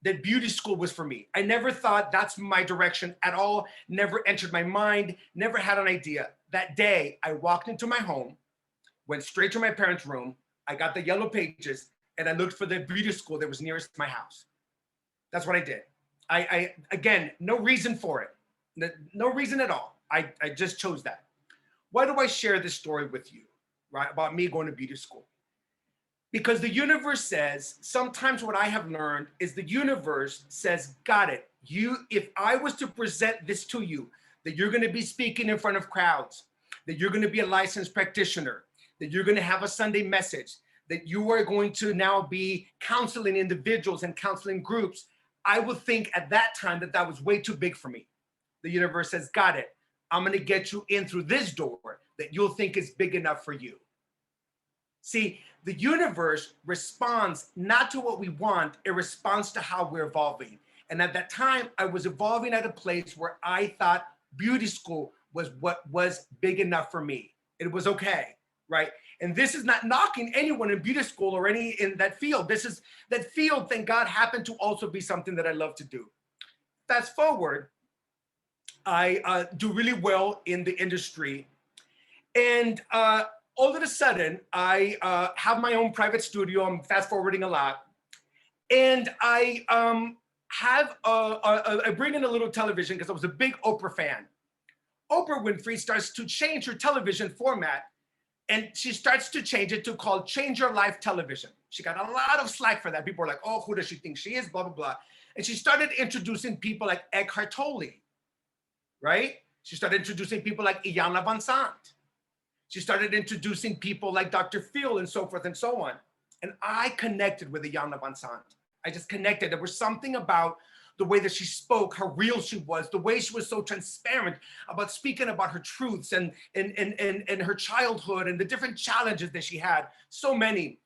I: that beauty school was for me. I never thought that's my direction at all, never entered my mind, never had an idea. That day, I walked into my home, went straight to my parents' room, I got the yellow pages, and I looked for the beauty school that was nearest my house. That's what I did. I again, no reason for it, no reason at all. I just chose that. Why do I share this story with you, right, about me going to beauty school? Because the universe says, sometimes what I have learned is the universe says, got it. If I was to present this to you, that you're going to be speaking in front of crowds, that you're going to be a licensed practitioner, that you're going to have a Sunday message, that you are going to now be counseling individuals and counseling groups, I would think at that time that that was way too big for me. The universe says, got it. I'm going to get you in through this door that you'll think is big enough for you. See, the universe responds not to what we want, it responds to how we're evolving. And at that time, I was evolving at a place where I thought beauty school was what was big enough for me. It was okay, right? And this is not knocking anyone in beauty school or any in that field. That field, thank God, happened to also be something that I love to do. Fast forward, I do really well in the industry. And all of a sudden, I have my own private studio. I'm fast forwarding a lot. And I I bring in a little television because I was a big Oprah fan. Oprah Winfrey starts to change her television format, and she starts to change it to called Change Your Life Television. She got a lot of slack for that. People are like, oh, who does she think she is, blah, blah, blah. And she started introducing people like Eckhart Tolle, right? She started introducing people like Iyanla Vanzant. She started introducing people like Dr. Phil and so forth and so on. And I connected with Iyanla Vanzant. I just connected. There was something about the way that she spoke, how real she was, the way she was so transparent about speaking about her truths and her childhood and the different challenges that she had, so many.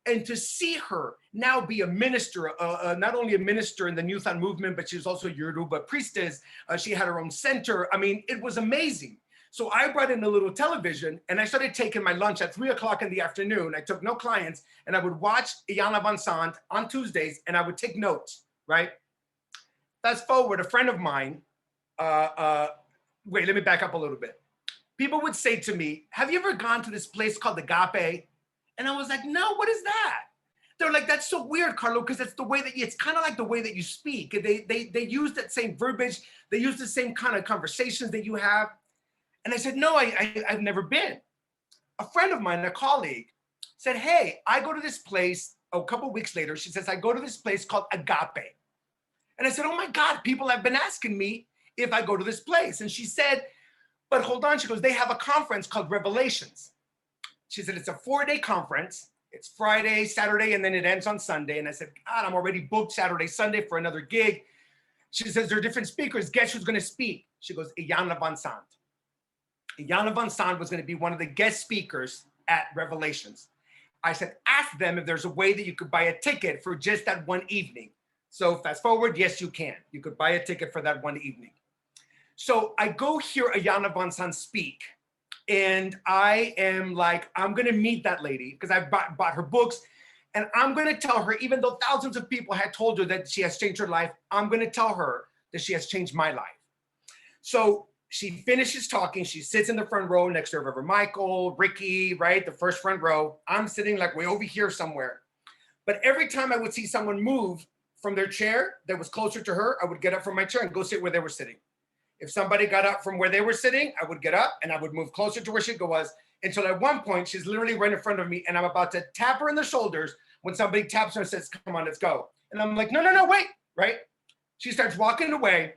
I: And to see her now be a minister, not only a minister in the New Thought movement, but she was also a Yoruba priestess. She had her own center. I mean, it was amazing. So I brought in a little television and I started taking my lunch at 3 o'clock in the afternoon. I took no clients and I would watch Iyanla Vanzant on Tuesdays and I would take notes, right? Fast forward, a friend of mine, wait, let me back up a little bit. People would say to me, have you ever gone to this place called Agape? And I was like, no, what is that? They're like, that's so weird, Carlo, because it's the way that it's kind of like the way that you speak. They use that same verbiage. They use the same kind of conversations that you have. And I said, no, I've never been. A friend of mine, a colleague, said, hey, I go to this place. A couple of weeks later, she says, I go to this place called Agape. And I said, oh my God, people have been asking me if I go to this place. And she said, but hold on. She goes, they have a conference called Revelations. She said, it's a 4-day conference. It's Friday, Saturday, and then it ends on Sunday. And I said, God, I'm already booked Saturday, Sunday for another gig. She says, there are different speakers. Guess who's going to speak? She goes, Iyanla Vanzant. Iyanla Vanzant was going to be one of the guest speakers at Revelations. I said, ask them if there's a way that you could buy a ticket for just that one evening. So fast forward, yes, you can. You could buy a ticket for that one evening. So I go hear Iyanla Vanzant speak. And I am like, I'm going to meet that lady because I've bought her books. And I'm going to tell her, even though thousands of people had told her that she has changed her life, I'm going to tell her that she has changed my life. So she finishes talking. She sits in the front row next to Reverend Michael, Ricky, right? The first front row. I'm sitting like way over here somewhere. But every time I would see someone move from their chair that was closer to her, I would get up from my chair and go sit where they were sitting. If somebody got up from where they were sitting, I would get up and I would move closer to where she was until at one point, she's literally right in front of me and I'm about to tap her in the shoulders when somebody taps her and says, come on, let's go. And I'm like, no, wait, right? She starts walking away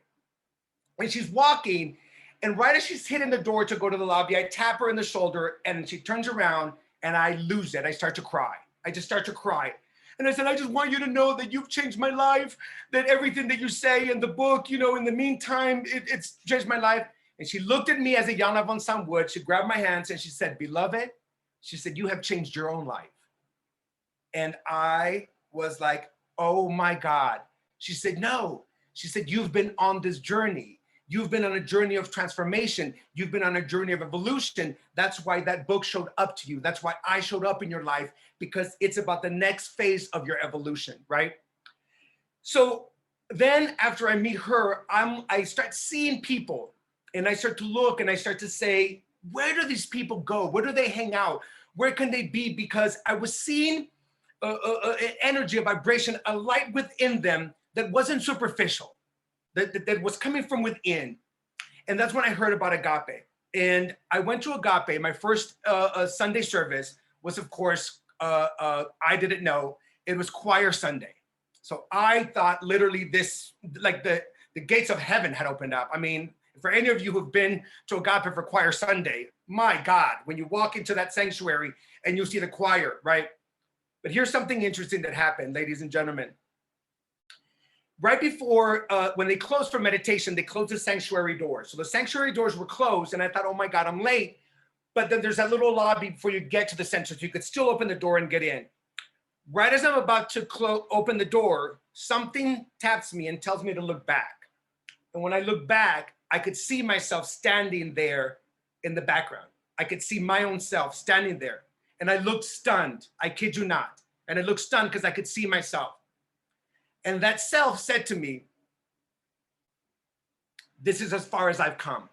I: and she's walking. And right as she's hitting the door to go to the lobby, I tap her in the shoulder and she turns around and I lose it. I start to cry. I just start to cry. And I said, I just want you to know that you've changed my life, that everything that you say in the book, you know, in the meantime, it's changed my life. And she looked at me as Iyanla Vanzant would. She grabbed my hands and she said, beloved, she said, you have changed your own life. And I was like, oh my God. She said, no. She said, you've been on this journey. You've been on a journey of transformation. You've been on a journey of evolution. That's why that book showed up to you. That's why I showed up in your life, because it's about the next phase of your evolution, right? So then after I meet her, I start seeing people, and I start to look and I start to say, where do these people go? Where do they hang out? Where can they be? Because I was seeing an energy, a vibration, a light within them that wasn't superficial, that was coming from within. And that's when I heard about Agape. And I went to Agape. My first Sunday service was, of course, I didn't know, it was choir Sunday. So I thought literally this, like the gates of heaven had opened up. I mean, for any of you who've been to Agape for choir Sunday, my God, when you walk into that sanctuary and you see the choir, right? But here's something interesting that happened, ladies and gentlemen. Right before, when they closed for meditation, they closed the sanctuary doors. So the sanctuary doors were closed, and I thought, oh my God, I'm late. But then there's that little lobby before you get to the center, so you could still open the door and get in. Right as I'm about to open the door, something taps me and tells me to look back. And when I look back, I could see myself standing there in the background. I could see my own self standing there. And I looked stunned, I kid you not. And I looked stunned because I could see myself. And that self said to me, this is as far as I've come.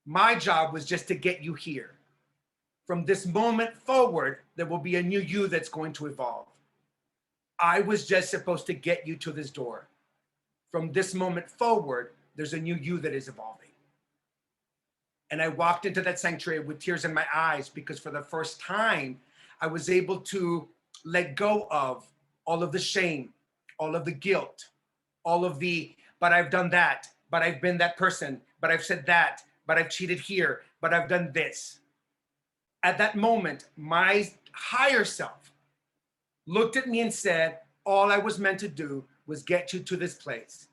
I: My job was just to get you here. From this moment forward, there will be a new you that's going to evolve. I was just supposed to get you to this door. From this moment forward, there's a new you that is evolving. And I walked into that sanctuary with tears in my eyes because for the first time, I was able to let go of all of the shame, all of the guilt, all of the, but I've done that, but I've been that person, but I've said that, but I've cheated here, but I've done this. At that moment, my higher self looked at me and said, all I was meant to do was get you to this place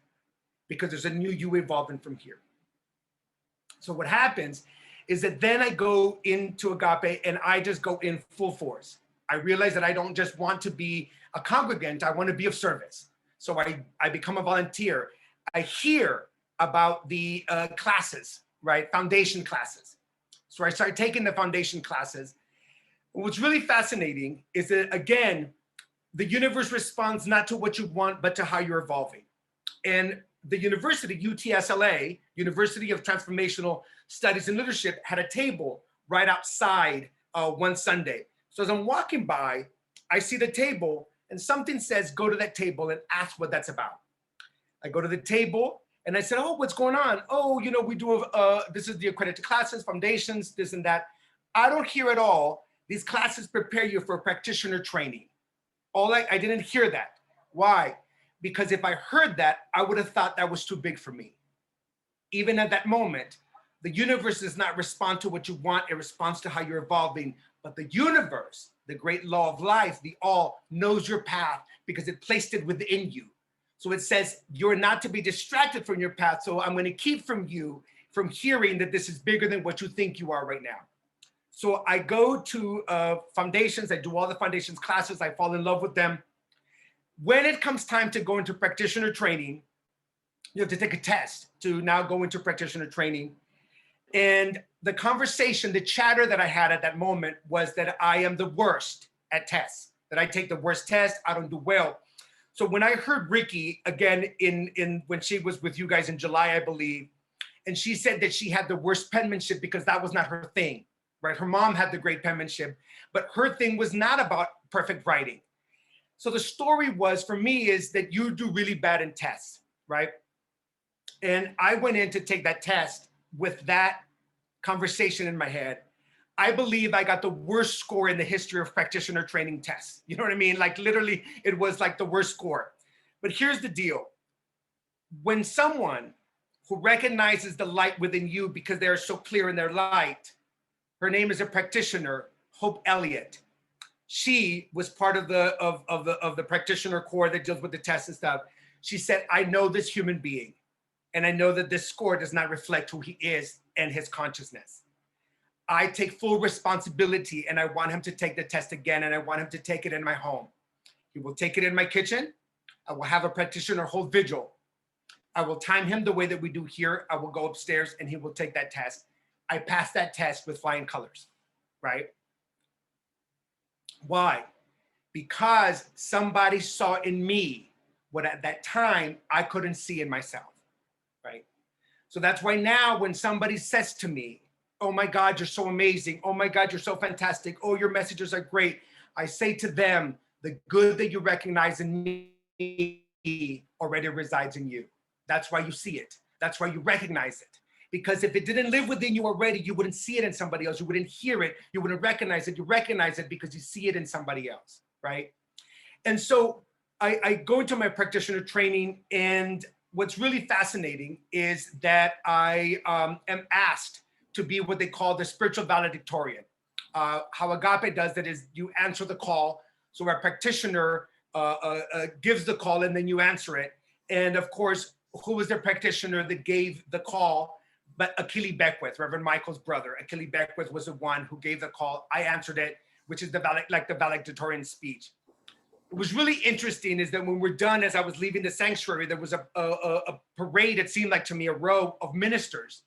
I: because there's a new you evolving from here. So what happens is that then I go into Agape and I just go in full force. I realize that I don't just want to be a congregant, I want to be of service. So I become a volunteer. I hear about the classes, right? Foundation classes. So I started taking the foundation classes. What's really fascinating is that, again, the universe responds not to what you want, but to how you're evolving. And the university, UTSLA, University of Transformational Studies and Leadership, had a table right outside one Sunday. So as I'm walking by, I see the table and something says, go to that table and ask what that's about. I go to the table and I said, oh, what's going on? Oh, you know, we do, this is the accredited classes, foundations, this and that. I don't hear at all. These classes prepare you for practitioner training. I didn't hear that. Why? Because if I heard that, I would have thought that was too big for me. Even at that moment, the universe does not respond to what you want, it responds to how you're evolving. But the universe, the great law of life, the all, knows your path because it placed it within you. So it says, you're not to be distracted from your path. So I'm going to keep from you from hearing that this is bigger than what you think you are right now. So I go to foundations, I do all the foundations classes, I fall in love with them. When it comes time to go into practitioner training, you have to take a test to now go into practitioner training. And the conversation, the chatter that I had at that moment was that I am the worst at tests, that I take the worst test, I don't do well. So when I heard Ricky, again, when she was with you guys in July, I believe, and she said that she had the worst penmanship because that was not her thing, right? Her mom had the great penmanship, but her thing was not about perfect writing. So the story was, for me, is that you do really bad in tests, right? And I went in to take that test with that conversation in my head. I believe I got the worst score in the history of practitioner training tests. You know what I mean? Like literally, it was like the worst score. But here's the deal. When someone who recognizes the light within you because they're so clear in their light, her name is a practitioner, Hope Elliott. She was part of the practitioner core that deals with the tests and stuff. She said, I know this human being, and I know that this score does not reflect who he is and his consciousness. I take full responsibility, and I want him to take the test again, and I want him to take it in my home. He will take it in my kitchen. I will have a practitioner hold vigil. I will time him the way that we do here. I will go upstairs, and he will take that test. I passed that test with flying colors, right? Why? Because somebody saw in me what at that time I couldn't see in myself, right? So that's why now when somebody says to me, oh my God, you're so amazing. Oh my God, you're so fantastic. Oh, your messages are great. I say to them, the good that you recognize in me already resides in you. That's why you see it. That's why you recognize it. Because if it didn't live within you already, you wouldn't see it in somebody else. You wouldn't hear it. You wouldn't recognize it. You recognize it because you see it in somebody else, right? And so I go into my practitioner training, and what's really fascinating is that I am asked to be what they call the spiritual valedictorian. How Agape does that is you answer the call. So our practitioner gives the call and then you answer it. And of course, who was the practitioner that gave the call? But Achille Beckwith, Reverend Michael's brother. Achille Beckwith was the one who gave the call. I answered it, which is the valedictorian speech. What was really interesting is that when we're done, as I was leaving the sanctuary, there was a parade, it seemed like to me, a row of ministers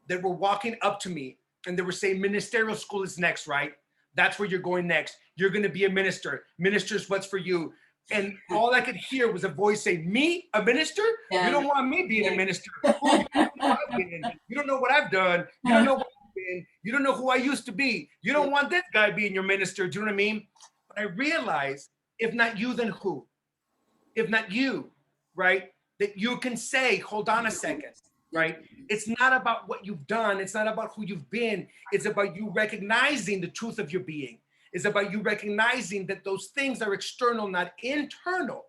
I: that were walking up to me, and they were saying, ministerial school is next, right? That's where you're going next. You're going to be a minister. Minister's what's for you. And all I could hear was a voice say, me, a minister?
H: Yeah.
I: You don't want me being a minister. Oh, you don't know what I've done. You don't know what I've been. You don't know who I used to be. You don't want this guy being your minister. Do you know what I mean? But I realized, if not you, then who? If not you, right? That you can say, hold on a second, right? It's not about what you've done. It's not about who you've been. It's about you recognizing the truth of your being. It's about you recognizing that those things are external, not internal.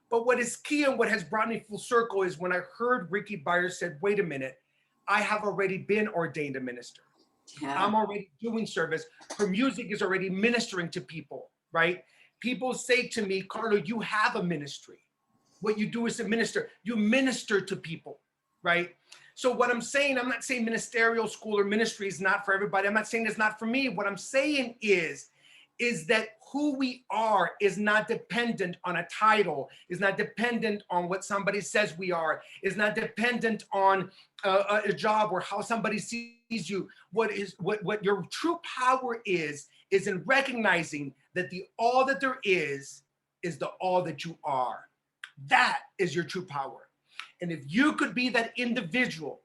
I: But what is key and what has brought me full circle is when I heard Ricky Byers said, wait a minute, I have already been ordained a minister.
H: Yeah.
I: I'm already doing service. Her music is already ministering to people, right? People say to me, Carlo, you have a ministry. What you do is to minister. You minister to people, right? So what I'm saying, I'm not saying ministerial school or ministry is not for everybody. I'm not saying it's not for me. What I'm saying is that who we are is not dependent on a title, is not dependent on what somebody says we are, is not dependent on a job or how somebody sees you. What your true power is in recognizing that the all that there is the all that you are. That is your true power. And if you could be that individual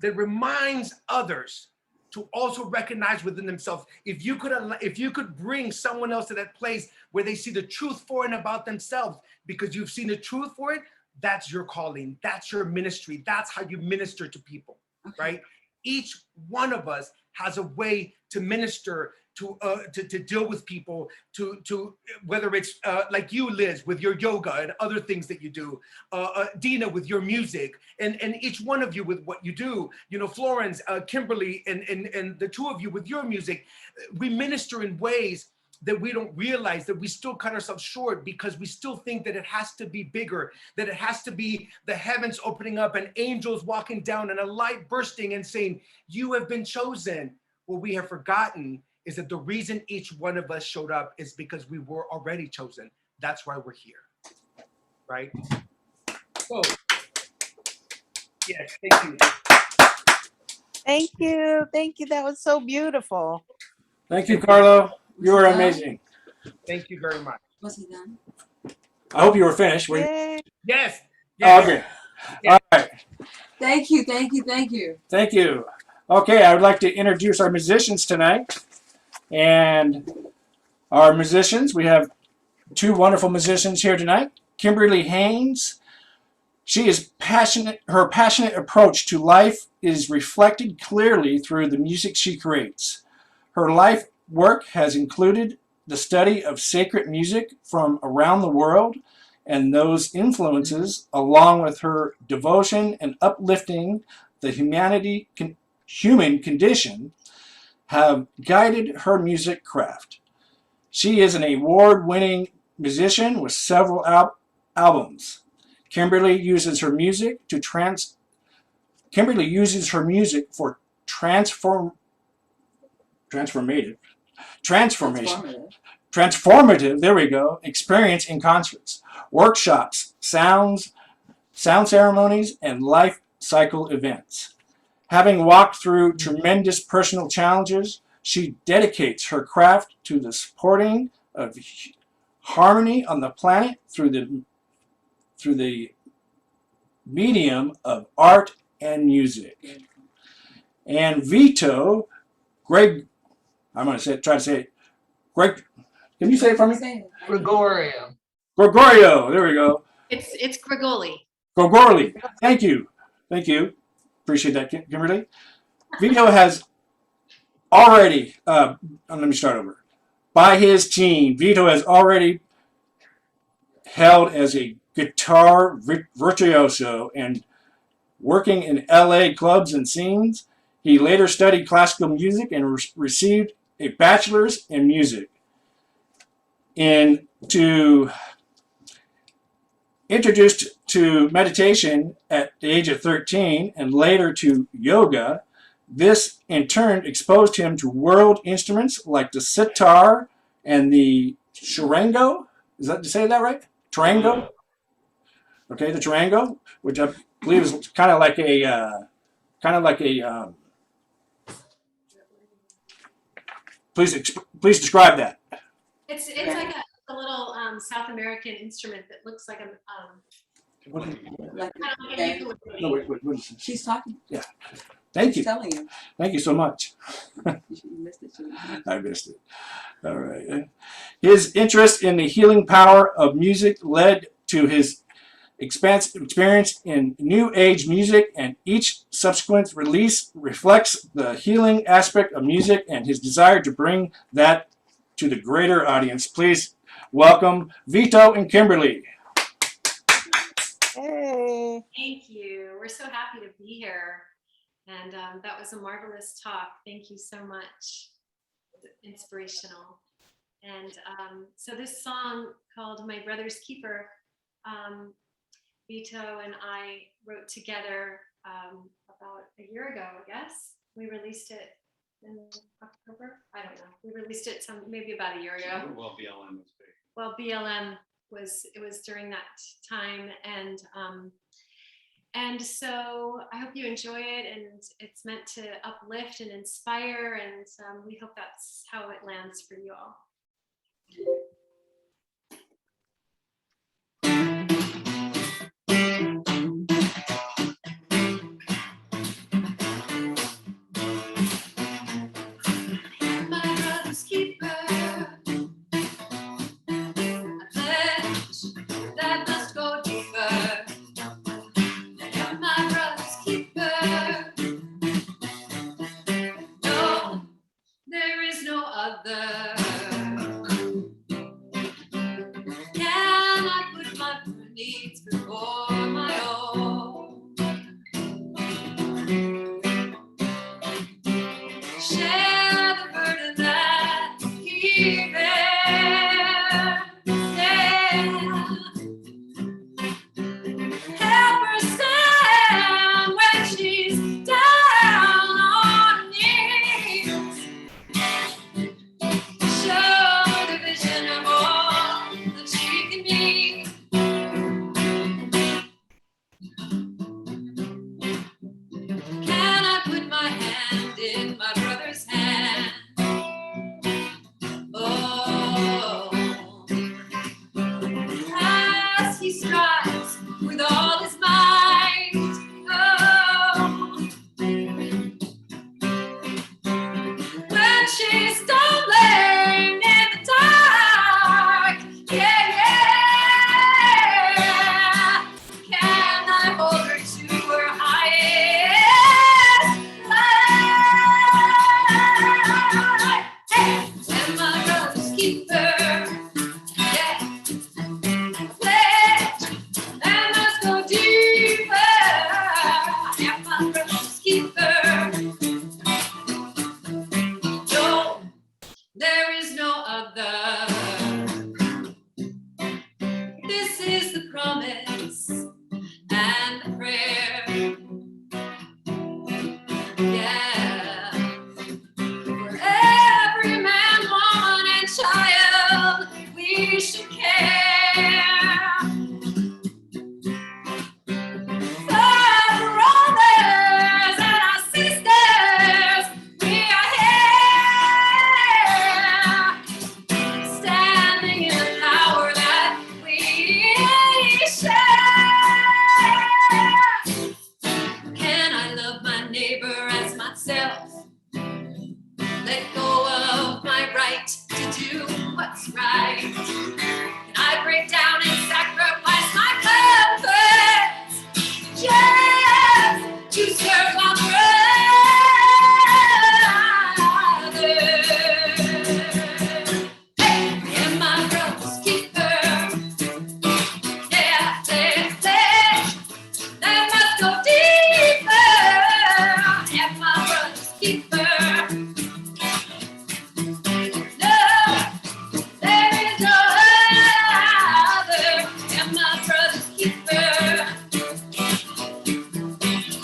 I: that reminds others to also recognize within themselves, if you could bring someone else to that place where they see the truth for and about themselves, because you've seen the truth for it, that's your calling, that's your ministry, that's how you minister to people, right? Each one of us has a way to minister, to deal with people, to whether it's like you, Liz, with your yoga and other things that you do, Dina with your music, and each one of you with what you do, you know, Florence, Kimberly, and the two of you with your music. We minister in ways that we don't realize, that we still cut ourselves short because we still think that it has to be bigger, that it has to be the heavens opening up and angels walking down and a light bursting and saying, you have been chosen. What we have forgotten is that the reason each one of us showed up is because we were already chosen. That's why we're here, right? So, yes, thank you.
C: Thank you. Thank you. That was so beautiful.
E: Thank you, Carlo. You were amazing.
I: Thank you very much.
H: Was he done?
E: I hope you were finished.
C: Yay.
I: Yes.
E: Oh, okay. All right.
H: Thank you, thank you, thank you.
E: Thank you. Okay, I would like to introduce our musicians tonight. And our musicians, we have two wonderful musicians here tonight. Kimberly Haynes. She is passionate. Her passionate approach to life is reflected clearly through the music she creates. Her life work has included the study of sacred music from around the world, and those influences, along with her devotion and uplifting the human condition, have guided her music craft. She is an award-winning musician with several albums. Kimberly uses her music for transformative, there we go, experience in concerts, workshops, sound ceremonies, and life cycle events. Having walked through tremendous personal challenges, she dedicates her craft to the supporting of harmony on the planet through the through the medium of art and music. And Vito, I'm going to try to say it. Greg, can you say it for me?
D: Gregorio.
E: Gregorio, there we go.
B: It's Gregoli.
E: Gregoli, thank you. Thank you. Appreciate that, Kimberly. Vito has already, let me start over. By his team, Vito has already held as a guitar virtuoso and working in LA clubs and scenes. He later studied classical music and received a bachelor's in music. Introduced to meditation at the age of 13 and later to yoga, this in turn exposed him to world instruments like the sitar and the charango. Is that, to say that right? Charango? Okay, the charango, which I believe is kind of like a please describe that.
B: It's like a little South American instrument that looks like a
E: What is,
H: Like,
B: kind of like a ukulele.
E: no, wait, what is this?
H: she's talking.
E: Thank
H: She's
E: you.
H: telling you.
E: Thank you so much.
H: You missed it.
E: I missed it. All right. His interest in the healing power of music led to his experience in New Age music, and each subsequent release reflects the healing aspect of music and his desire to bring that to the greater audience. Please welcome Vito and Kimberly.
C: Hey.
B: Thank you. We're so happy to be here. And that was a marvelous talk. Thank you so much. Inspirational. And so this song called My Brother's Keeper, Vito and I wrote together about a year ago, I guess. We released it in October. I don't know. We released it maybe about a year ago.
J: Well, BLM was big.
B: Well, BLM was during that time, and so I hope you enjoy it, and it's meant to uplift and inspire, and we hope that's how it lands for you all. My brother's keeper, a pledge that must go deeper. I'm my brother's keeper. No, there is no other. Can I put my needs before my own? Share the burden that he bears. Help her stand when she's down on her knees. Show the vision of all that she can be. Can I put my hand in my brother's hand? let go of my right to do what's right. And I break down and sacrifice my comforts just to serve my brother. Hey, I am my brother's keeper. Yeah, that must go deeper. I am my brother's keeper. No, there is no other. I am my brother's keeper.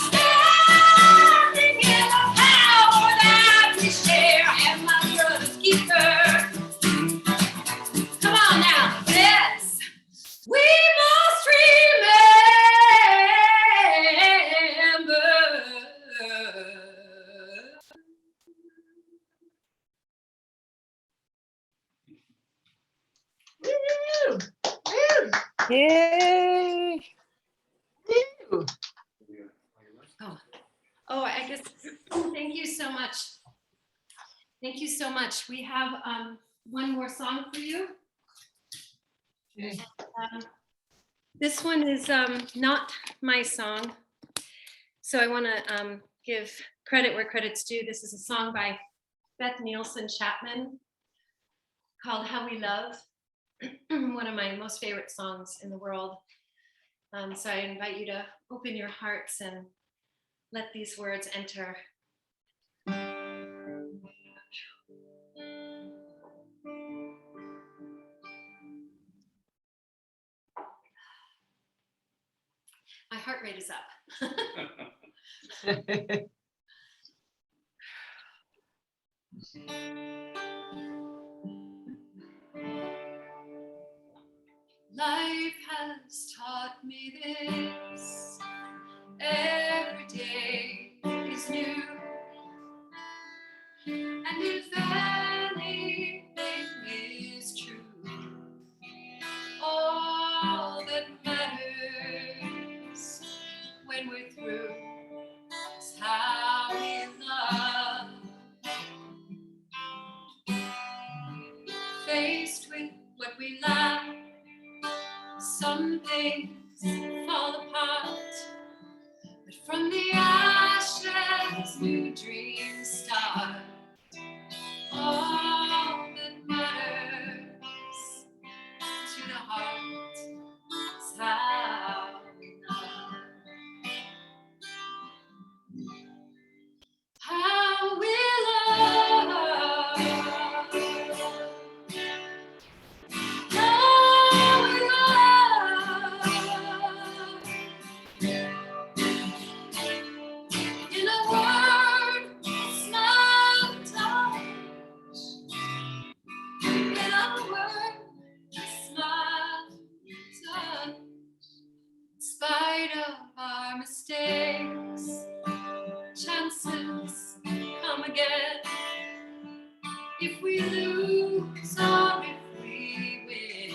B: Standing in the power that we share. I am my brother's keeper. Come on now, yes. We must remember.
C: Yay.
B: Oh, I guess, thank you so much. Thank you so much. We have one more song for you. This one is not my song. So I want to give credit where credit's due. This is a song by Beth Nielsen Chapman called How We Love. One of my most favorite songs in the world. So I invite you to open your hearts and let these words enter. My heart rate is up. Life has taught me this. Every day is new. And if anything is true, all that matters when we're through is how we love. Faced with what we lack, some things fall apart, but from the ashes, new dreams start. All that matters to the heart is how we love. How we love. How we love. In a word, smile, touch. In a word, smile, touch. In spite of our mistakes, chances come again. If we lose or if we win,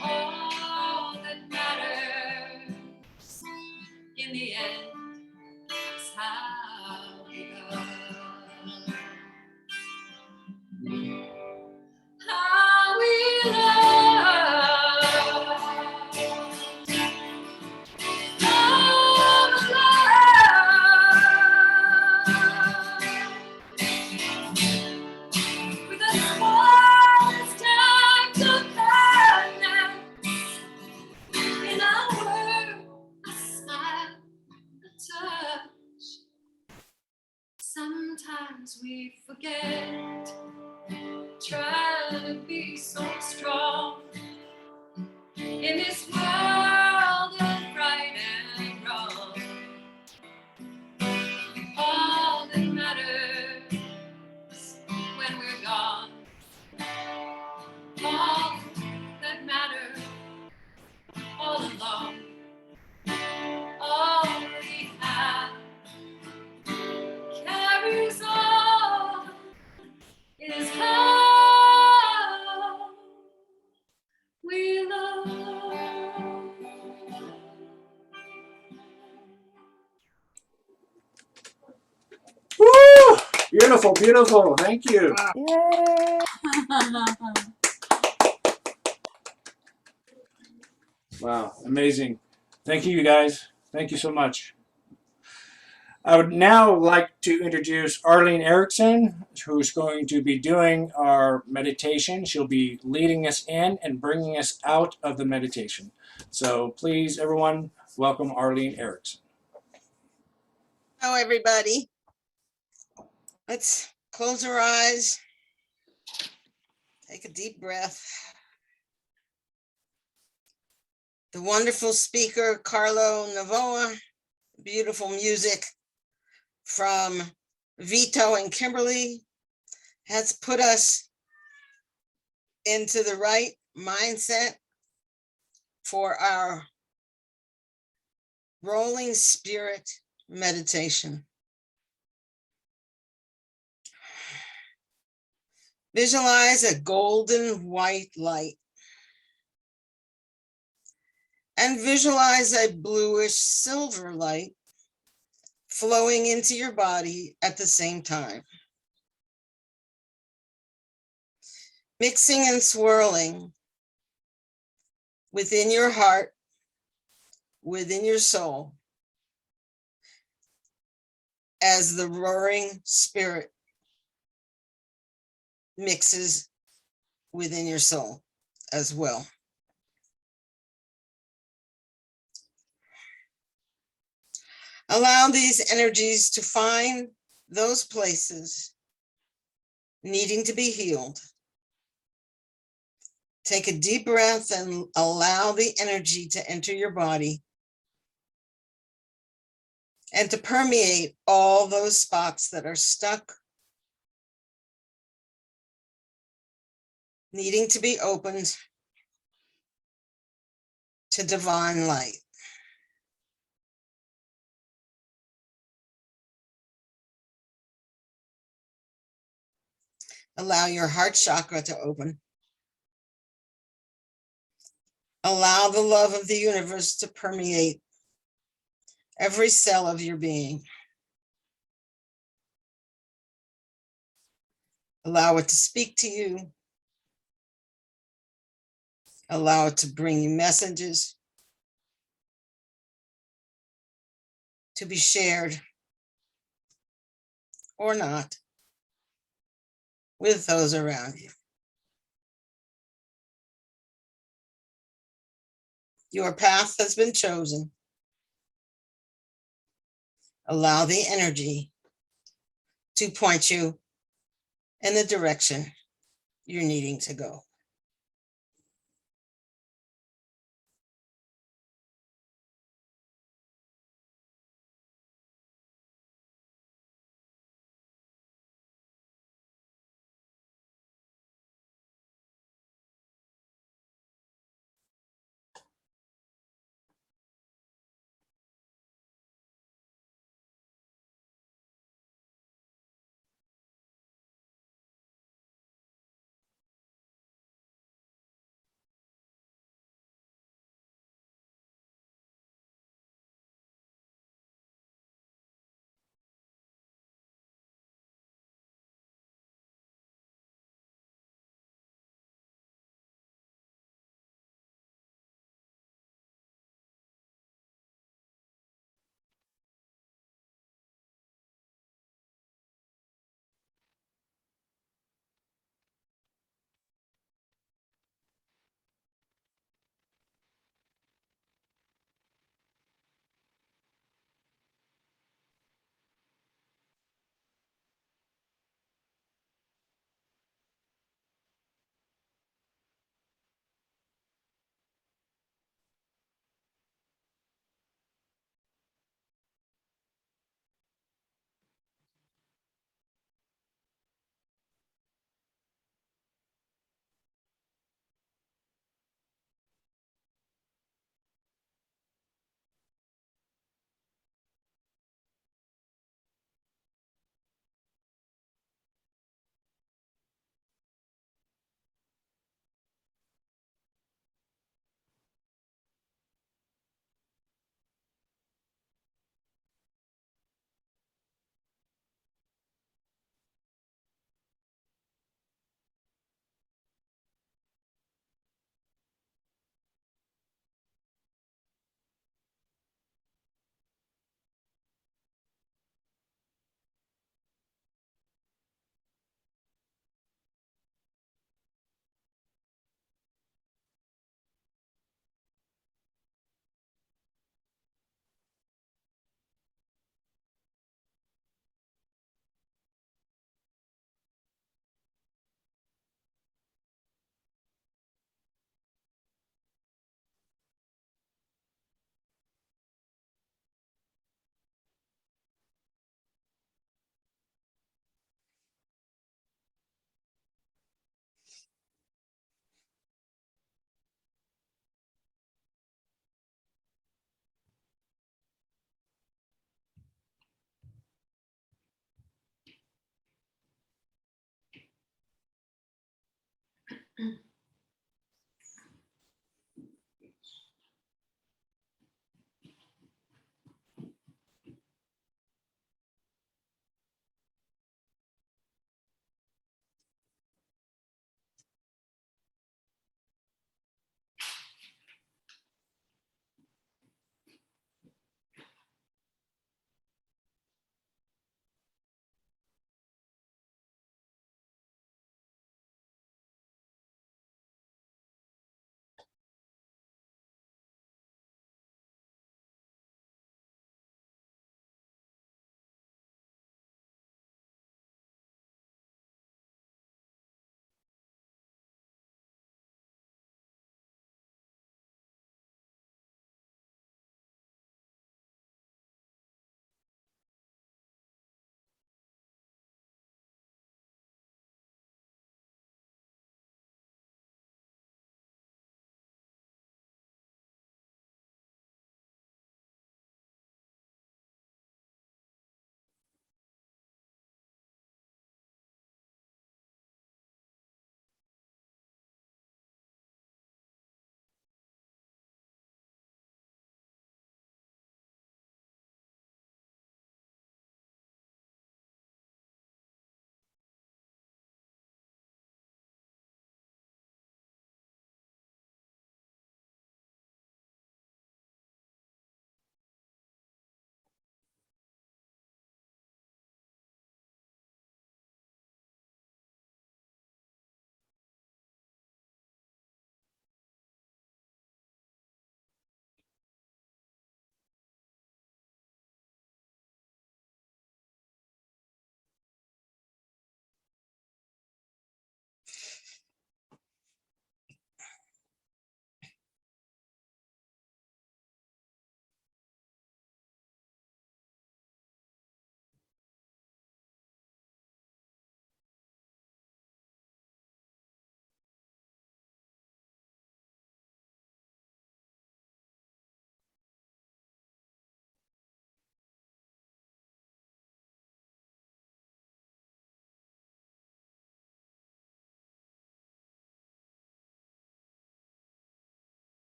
B: all that matters in the end is how we love. How we love. How we love. With a smallest act of kindness, in a word, a smile, a touch. Sometimes we forget, trying to be so strong in this world of right and wrong. All that matters when we're gone. All that matters all along. All we have carries on is how
E: Beautiful, beautiful. Thank you.
C: Yay.
E: Wow, amazing. Thank you, you guys. Thank you so much. I would now like to introduce Arlene Erickson, who's going to be doing our meditation. She'll be leading us in and bringing us out of the meditation. So please, everyone, welcome Arlene Erickson.
J: Hello, everybody. Let's close our eyes. Take a deep breath. The wonderful speaker, Carlo Novoa, beautiful music from Vito and Kimberly has put us into the right mindset for our rolling spirit meditation. Visualize a golden white light and visualize a bluish silver light flowing into your body at the same time. Mixing and swirling within your heart, within your soul, as the roaring spirit mixes within your soul as well. Allow these energies to find those places needing to be healed. Take a deep breath and allow the energy to enter your body and to permeate all those spots that are stuck, needing to be opened to divine light. Allow your heart chakra to open. Allow the love of the universe to permeate every cell of your being. Allow it to speak to you. Allow it to bring you messages to be shared or not with those around you. Your path has been chosen. Allow the energy to point you in the direction you're needing to go.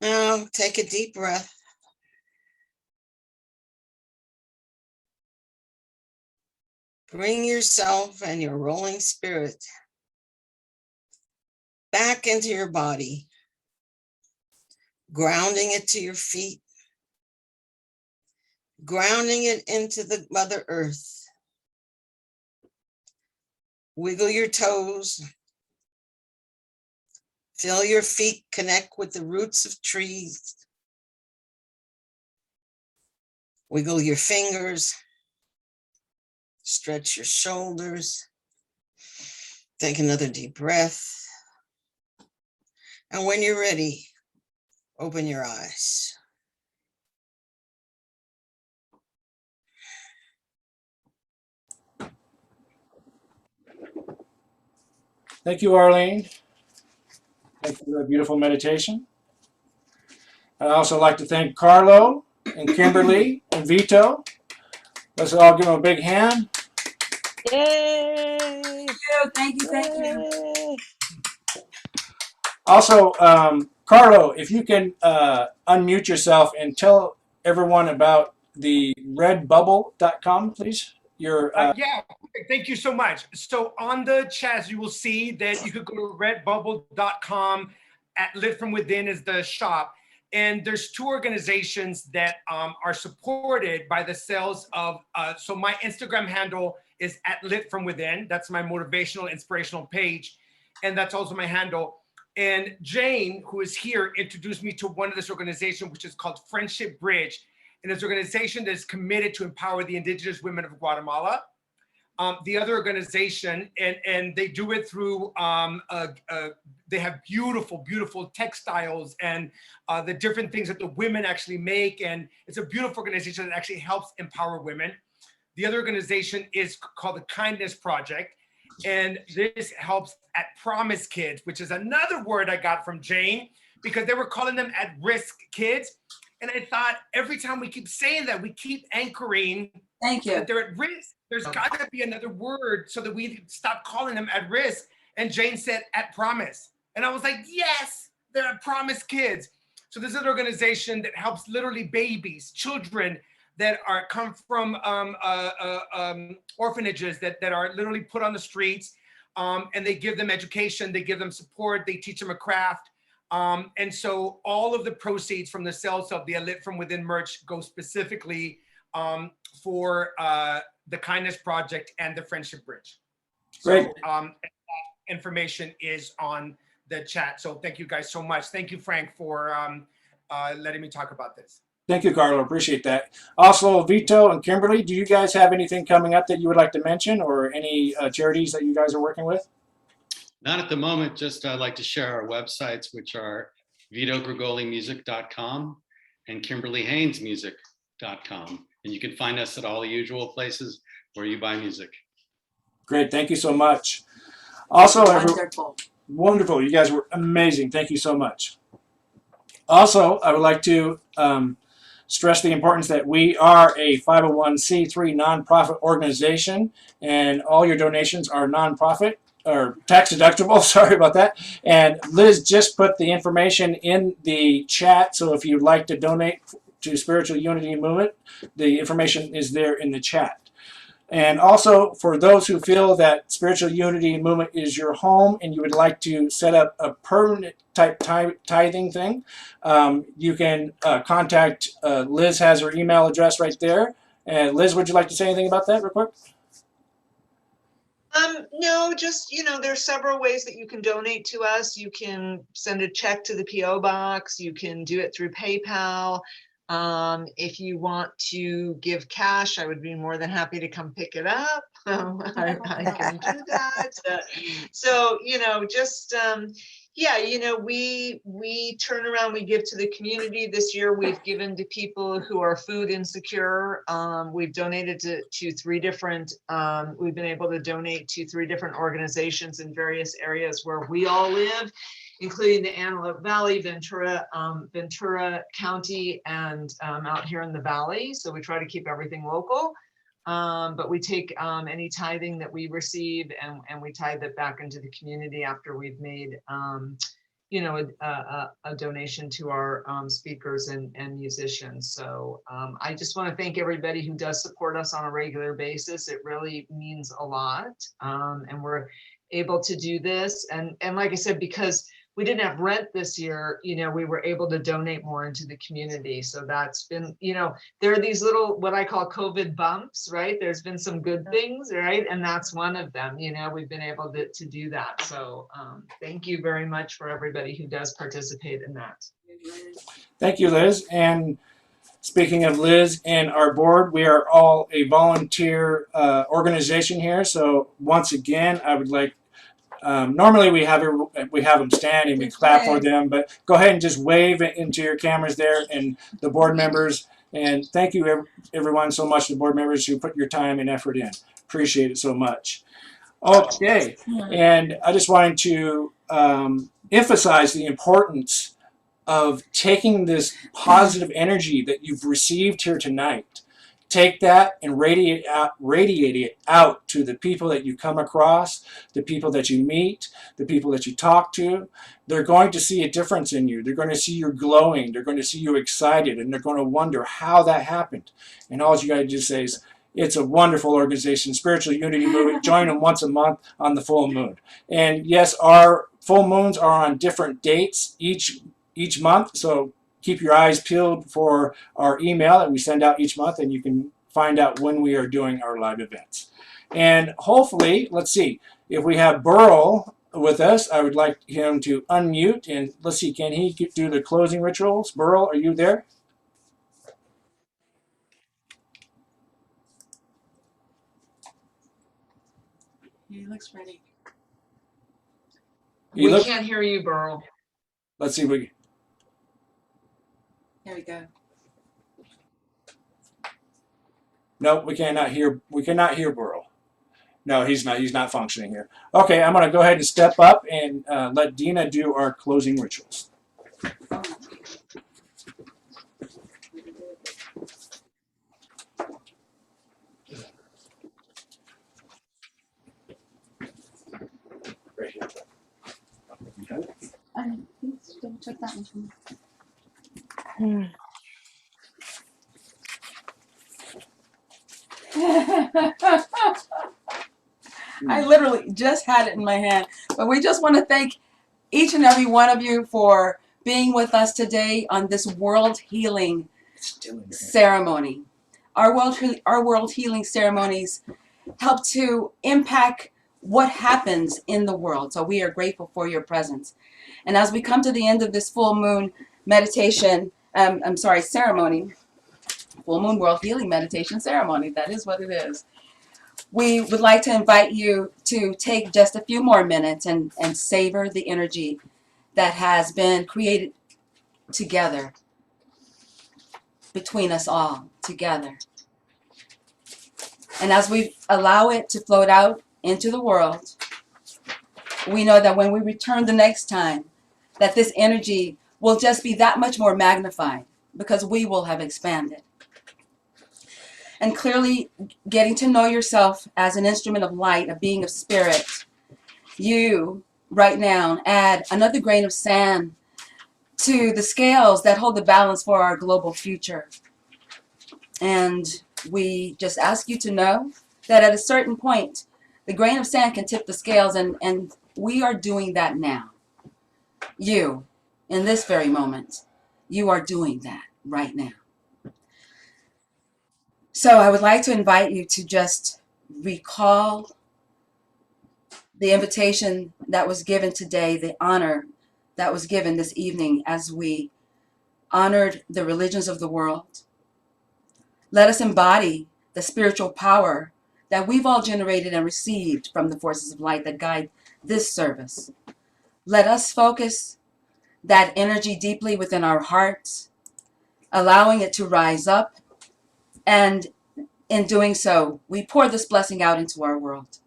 J: Now take a deep breath. Bring yourself and your rolling spirit back into your body, grounding it to your feet, grounding it into the Mother Earth. Wiggle your toes. Feel your feet connect with the roots of trees. Wiggle your fingers. Stretch your shoulders. Take another deep breath. And when you're ready, Open your eyes.
E: Thank you, Arlene. Thank you for that beautiful meditation. I'd also like to thank Carlo and Kimberly and Vito. Let's all give them a big hand.
C: Yay!
H: Thank you, thank you.
C: Yay!
E: Also, Carlo, if you can unmute yourself and tell everyone about the redbubble.com, please. Your
I: Yeah, thank you so much. So on the chat, you will see that you could go to redbubble.com. At Lit From Within is the shop. And there's two organizations that are supported by the sales of, so my Instagram handle is at Lit From Within. That's my motivational, inspirational page. And that's also my handle. And Jane, who is here, introduced me to one of this organization, which is called Friendship Bridge. And it's an organization that is committed to empower the indigenous women of Guatemala. The other organization, and they do it through, they have beautiful, beautiful textiles and the different things that the women actually make. And it's a beautiful organization that actually helps empower women. The other organization is called the Kindness Project. And this helps at promise kids, which is another word I got from Jane, because they were calling them at-risk kids. And I thought every time we keep saying that, we keep anchoring
H: Thank you.
I: that they're at risk. There's got to be another word so that we stop calling them at risk. And Jane said at promise. And I was like, yes, they're at promise kids. So this is an organization that helps literally babies, children that are come from orphanages that are literally put on the streets, and they give them education, they give them support, they teach them a craft. And so all of the proceeds from the sales of the Lit From Within merch go specifically for the Kindness Project and the Friendship Bridge.
E: Great.
I: So information is on the chat. So thank you guys so much. Thank you, Frank, for letting me talk about this.
E: Thank you, Carlo. Appreciate that. Also, Vito and Kimberly, do you guys have anything coming up that you would like to mention, or any charities that you guys are working with?
K: Not at the moment, just I'd like to share our websites, which are vitogregolimusic.com and kimberlyhaynesmusic.com. And you can find us at all the usual places where you buy music.
E: Great. Thank you so much. Also,
H: Wonderful.
E: wonderful. You guys were amazing. Thank you so much. Also, I would like to stress the importance that we are a 501c3 nonprofit organization, and all your donations are nonprofit or tax deductible. Sorry about that. And Liz just put the information in the chat, so if you'd like to donate to Spiritual Unity Movement, the information is there in the chat. And also, for those who feel that Spiritual Unity Movement is your home and you would like to set up a permanent type tithing thing, you can contact Liz. Has her email address right there. And Liz, would you like to say anything about that real quick?
D: No, just, there's several ways that you can donate to us. You can send a check to the P.O. box. You can do it through PayPal. If you want to give cash, I would be more than happy to come pick it up. I can do that. So, just, we turn around, we give to the community. This year, we've given to people who are food insecure. We've donated to three different, we've been able to donate to 3 different organizations in various areas where we all live, including the Antelope Valley, Ventura County, and out here in the Valley. So we try to keep everything local. But we take any tithing that we receive and we tithe it back into the community after we've made, a donation to our speakers and musicians. So I just want to thank everybody who does support us on a regular basis. It really means a lot. And we're able to do this. And like I said, because we didn't have rent this year, we were able to donate more into the community. So that's been, there are these little, what I call COVID bumps, right? There's been some good things, right? And that's one of them, we've been able to do that. So thank you very much for everybody who does participate in that.
E: Thank you, Liz. And speaking of Liz and our board, we are all a volunteer organization here. So once again, I would like Normally we have them stand and we clap for them, but go ahead and just wave it into your cameras there and the board members. And thank you everyone so much, the board members who put your time and effort in. Appreciate it so much. Okay, and I just wanted to emphasize the importance of taking this positive energy that you've received here tonight. Take that and radiate it out to the people that you come across, the people that you meet, the people that you talk to. They're going to see a difference in you. They're going to see you glowing. They're going to see you excited, and they're going to wonder how that happened. And all you got to do is say, it's a wonderful organization, Spiritual Unity Movement. Join them once a month on the full moon. And yes, our full moons are on different dates each month, so keep your eyes peeled for our email that we send out each month, and you can find out when we are doing our live events. And hopefully, let's see, if we have Burl with us, I would like him to unmute, and let's see, can he do the closing rituals? Burl, are you there?
H: He looks ready.
D: We can't hear you, Burl.
E: Let's see if we.
H: Here we go.
E: No, we cannot hear. We cannot hear Burl. No, he's not. He's not functioning here. Okay, I'm going to go ahead and step up and let Dina do our closing rituals. Right here.
H: Please double check that one for me. I literally just had it in my hand. But we just want to thank each and every one of you for being with us today on this world healing ceremony. Our world healing ceremonies help to impact what happens in the world. So we are grateful for your presence. And as we come to the end of this full moon meditation, ceremony, full moon world healing meditation ceremony, that is what it is. We would like to invite you to take just a few more minutes and savor the energy that has been created together, between us all, together. And as we allow it to float out into the world, we know that when we return the next time, that this energy will just be that much more magnified because we will have expanded. And clearly getting to know yourself as an instrument of light, a being of spirit, you right now add another grain of sand to the scales that hold the balance for our global future. And we just ask you to know that at a certain point, the grain of sand can tip the scales, and we are doing that now. You, in this very moment, you are doing that right now. So I would like to invite you to just recall the invitation that was given today, the honor that was given this evening as we honored the religions of the world. Let us embody the spiritual power that we've all generated and received from the forces of light that guide this service. Let us focus that energy deeply within our hearts, allowing it to rise up, and in doing so, we pour this blessing out into our world.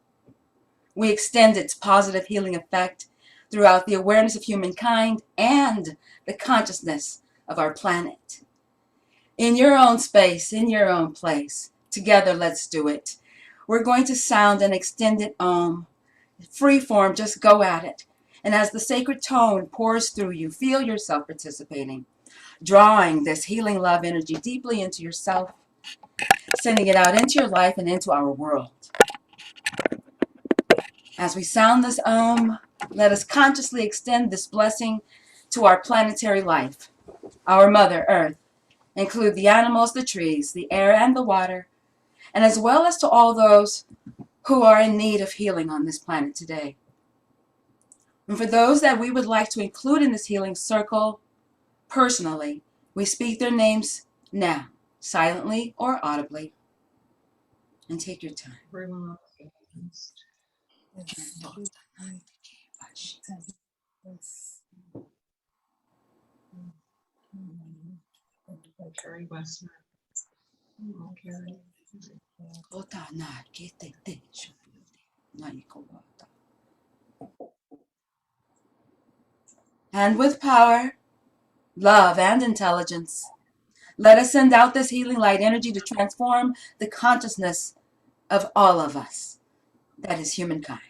H: We extend its positive healing effect throughout the awareness of humankind and the consciousness of our planet. In your own space, in your own place, together let's do it. We're going to sound an extended free form, just go at it. And as the sacred tone pours through you, feel yourself participating, drawing this healing love energy deeply into yourself, sending it out into your life and into our world. As we sound this let us consciously extend this blessing to our planetary life, our Mother Earth, include the animals, the trees, the air, and the water, and as well as to all those who are in need of healing on this planet today. And for those that we would like to include in this healing circle personally, we speak their names now, silently or audibly. And take your time.
D: Carrie Westman. Oh, Carrie.
H: And with power, love, and intelligence, let us send out this healing light energy to transform the consciousness of all of us, that is humankind.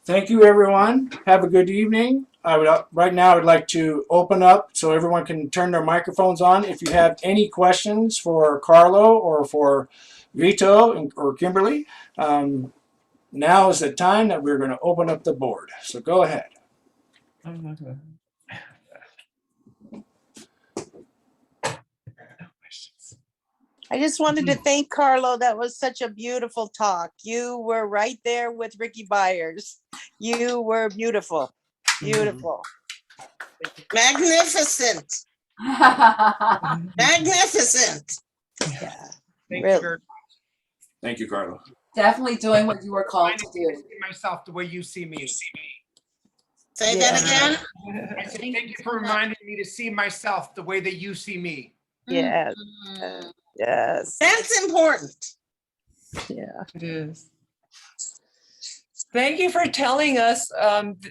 E: Thank you, everyone. Have a good evening. Right now, I'd like to open up so everyone can turn their microphones on. If you have any questions for Carlo or for Vito or Kimberly, now is the time that we're going to open up the board. So go ahead.
C: I just wanted to thank Carlo. That was such a beautiful talk. You were right there with Ricky Byers. You were beautiful. Beautiful.
J: Magnificent. Magnificent.
C: Yeah.
I: Thank
C: Really.
I: you very much.
E: Thank you, Carlo.
H: Definitely doing what you were called to
I: I
H: do.
I: see myself the way you see me.
J: Say that again.
I: I said, thank you for reminding me to see myself the way that you see me.
C: Yes. Yes.
J: That's important.
C: Yeah.
B: It is. Thank you for telling us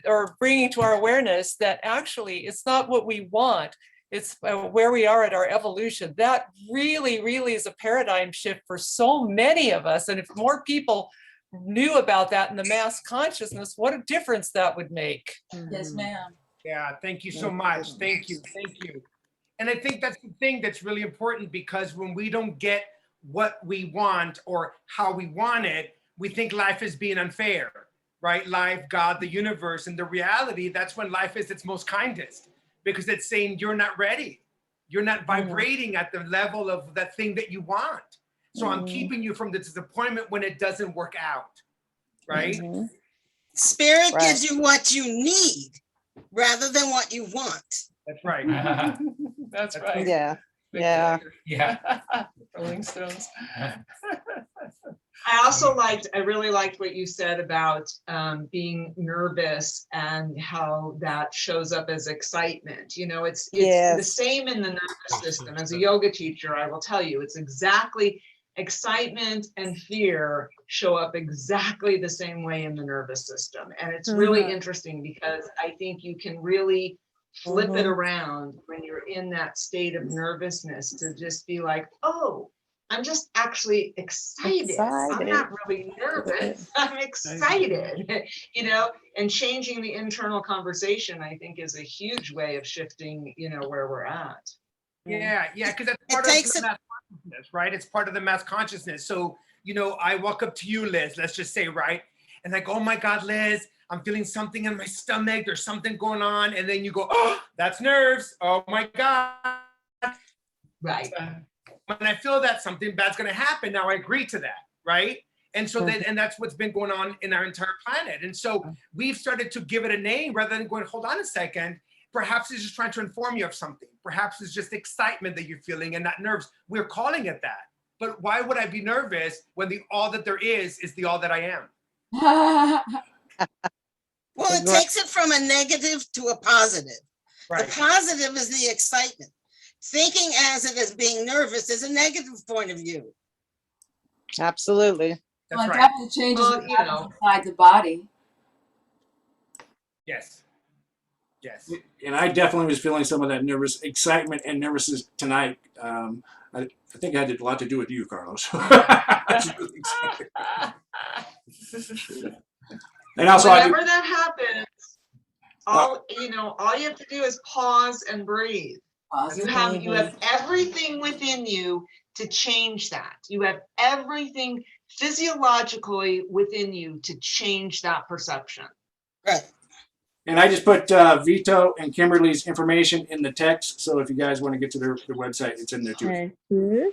B: or bringing to our awareness that actually it's not what we want. It's where we are at our evolution. That really, really is a paradigm shift for so many of us. And if more people knew about that in the mass consciousness, what a difference that would make.
H: Yes, ma'am.
I: Yeah, thank you so much. Thank you. Thank you. And I think that's the thing that's really important, because when we don't get what we want or how we want it, we think life is being unfair, right? Life, God, the universe, and the reality, that's when life is its most kindest, because it's saying you're not ready. You're not vibrating at the level of that thing that you want. So I'm keeping you from the disappointment when it doesn't work out, right?
J: Spirit gives you what you need rather than what you want.
I: That's right.
B: That's right.
C: Yeah. Yeah.
B: Yeah. Rolling Stones.
D: I really liked what you said about being nervous and how that shows up as excitement. You know, it's the same in the nervous system. As a yoga teacher, I will tell you, it's exactly excitement and fear show up exactly the same way in the nervous system. And it's really interesting, because I think you can really flip it around when you're in that state of nervousness to just be like, oh, I'm just actually excited. I'm not really nervous. I'm excited, you know, and changing the internal conversation, I think, is a huge way of shifting, you know, where we're at.
I: Yeah, because that's part of the mass consciousness, right? It's part of the mass consciousness. So, you know, I walk up to you, Liz, let's just say, right? And like, oh my God, Liz, I'm feeling something in my stomach. There's something going on. And then you go, oh, that's nerves. Oh my God.
D: Right.
I: When I feel that something bad's going to happen, now I agree to that, right? And so and that's what's been going on in our entire planet. And so we've started to give it a name rather than going, hold on a second. Perhaps it's just trying to inform you of something. Perhaps it's just excitement that you're feeling and not nerves. We're calling it that. But why would I be nervous when the all that there is the all that I am?
J: Well, it takes it from a negative to a positive. Right. The positive is the excitement. Thinking as it is being nervous is a negative point of view.
C: Absolutely.
H: Well, it definitely changes what happens inside the body.
I: Yes. Yes.
E: And I definitely was feeling some of that excitement and nervousness tonight. I think it had a lot to do with you, Carlos. That's really exciting. And also,
D: Whenever that happens, all you have to do is pause and breathe. You have everything within you to change that. You have everything physiologically within you to change that perception.
J: Right.
E: And I just put Vito and Kimberly's information in the text. So if you guys want to get to their website, it's in there too.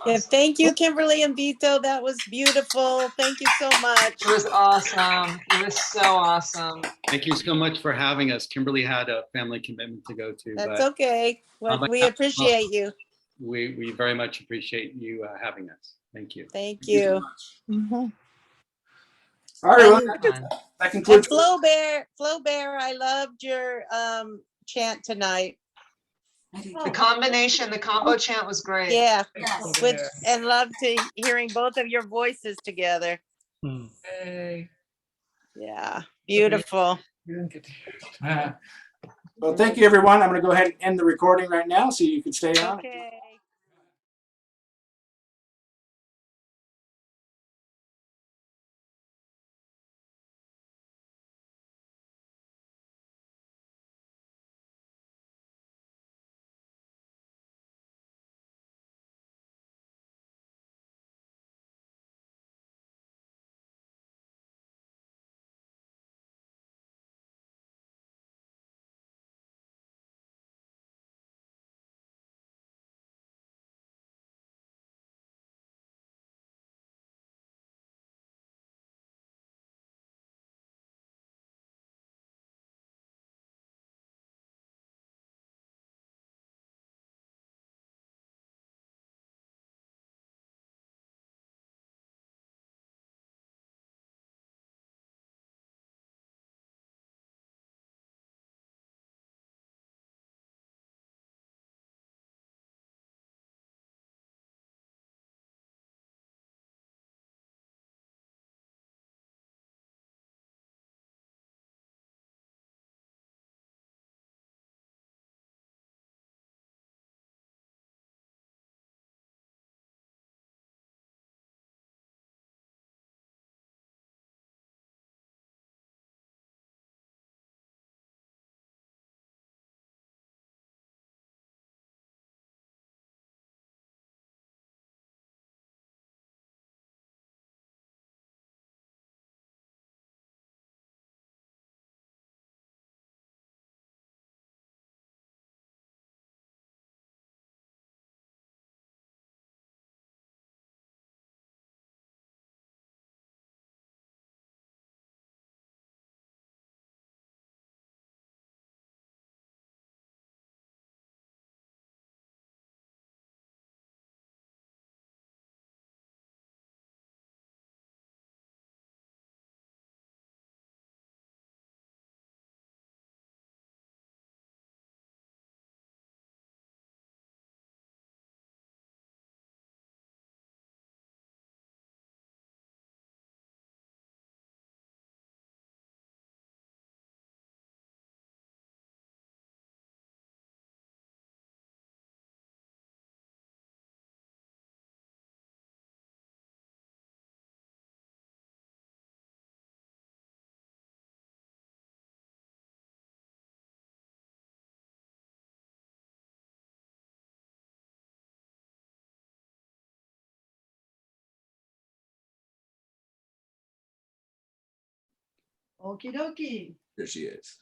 C: Yeah, thank you, Kimberly and Vito. That was beautiful. Tink you so much.
D: It was awesome. It was so awesome.
K: Thank you so much for having us. Kimberly had a family commitment to go to.
C: That's okay. Well, we appreciate you.
K: We very much appreciate you having us. Thank you.
C: Thank you.
E: All right, well, that concludes.
C: And Flo Bear, I loved your chant tonight.
D: The combo chant was great.
C: Yeah, and loved hearing both of your voices together.
D: Hey.
C: Yeah, beautiful.
E: Well, thank you, everyone. I'm going to go ahead and end the recording right now so you can stay on.
C: Okay.
F: Okie dokie.
E: There she is.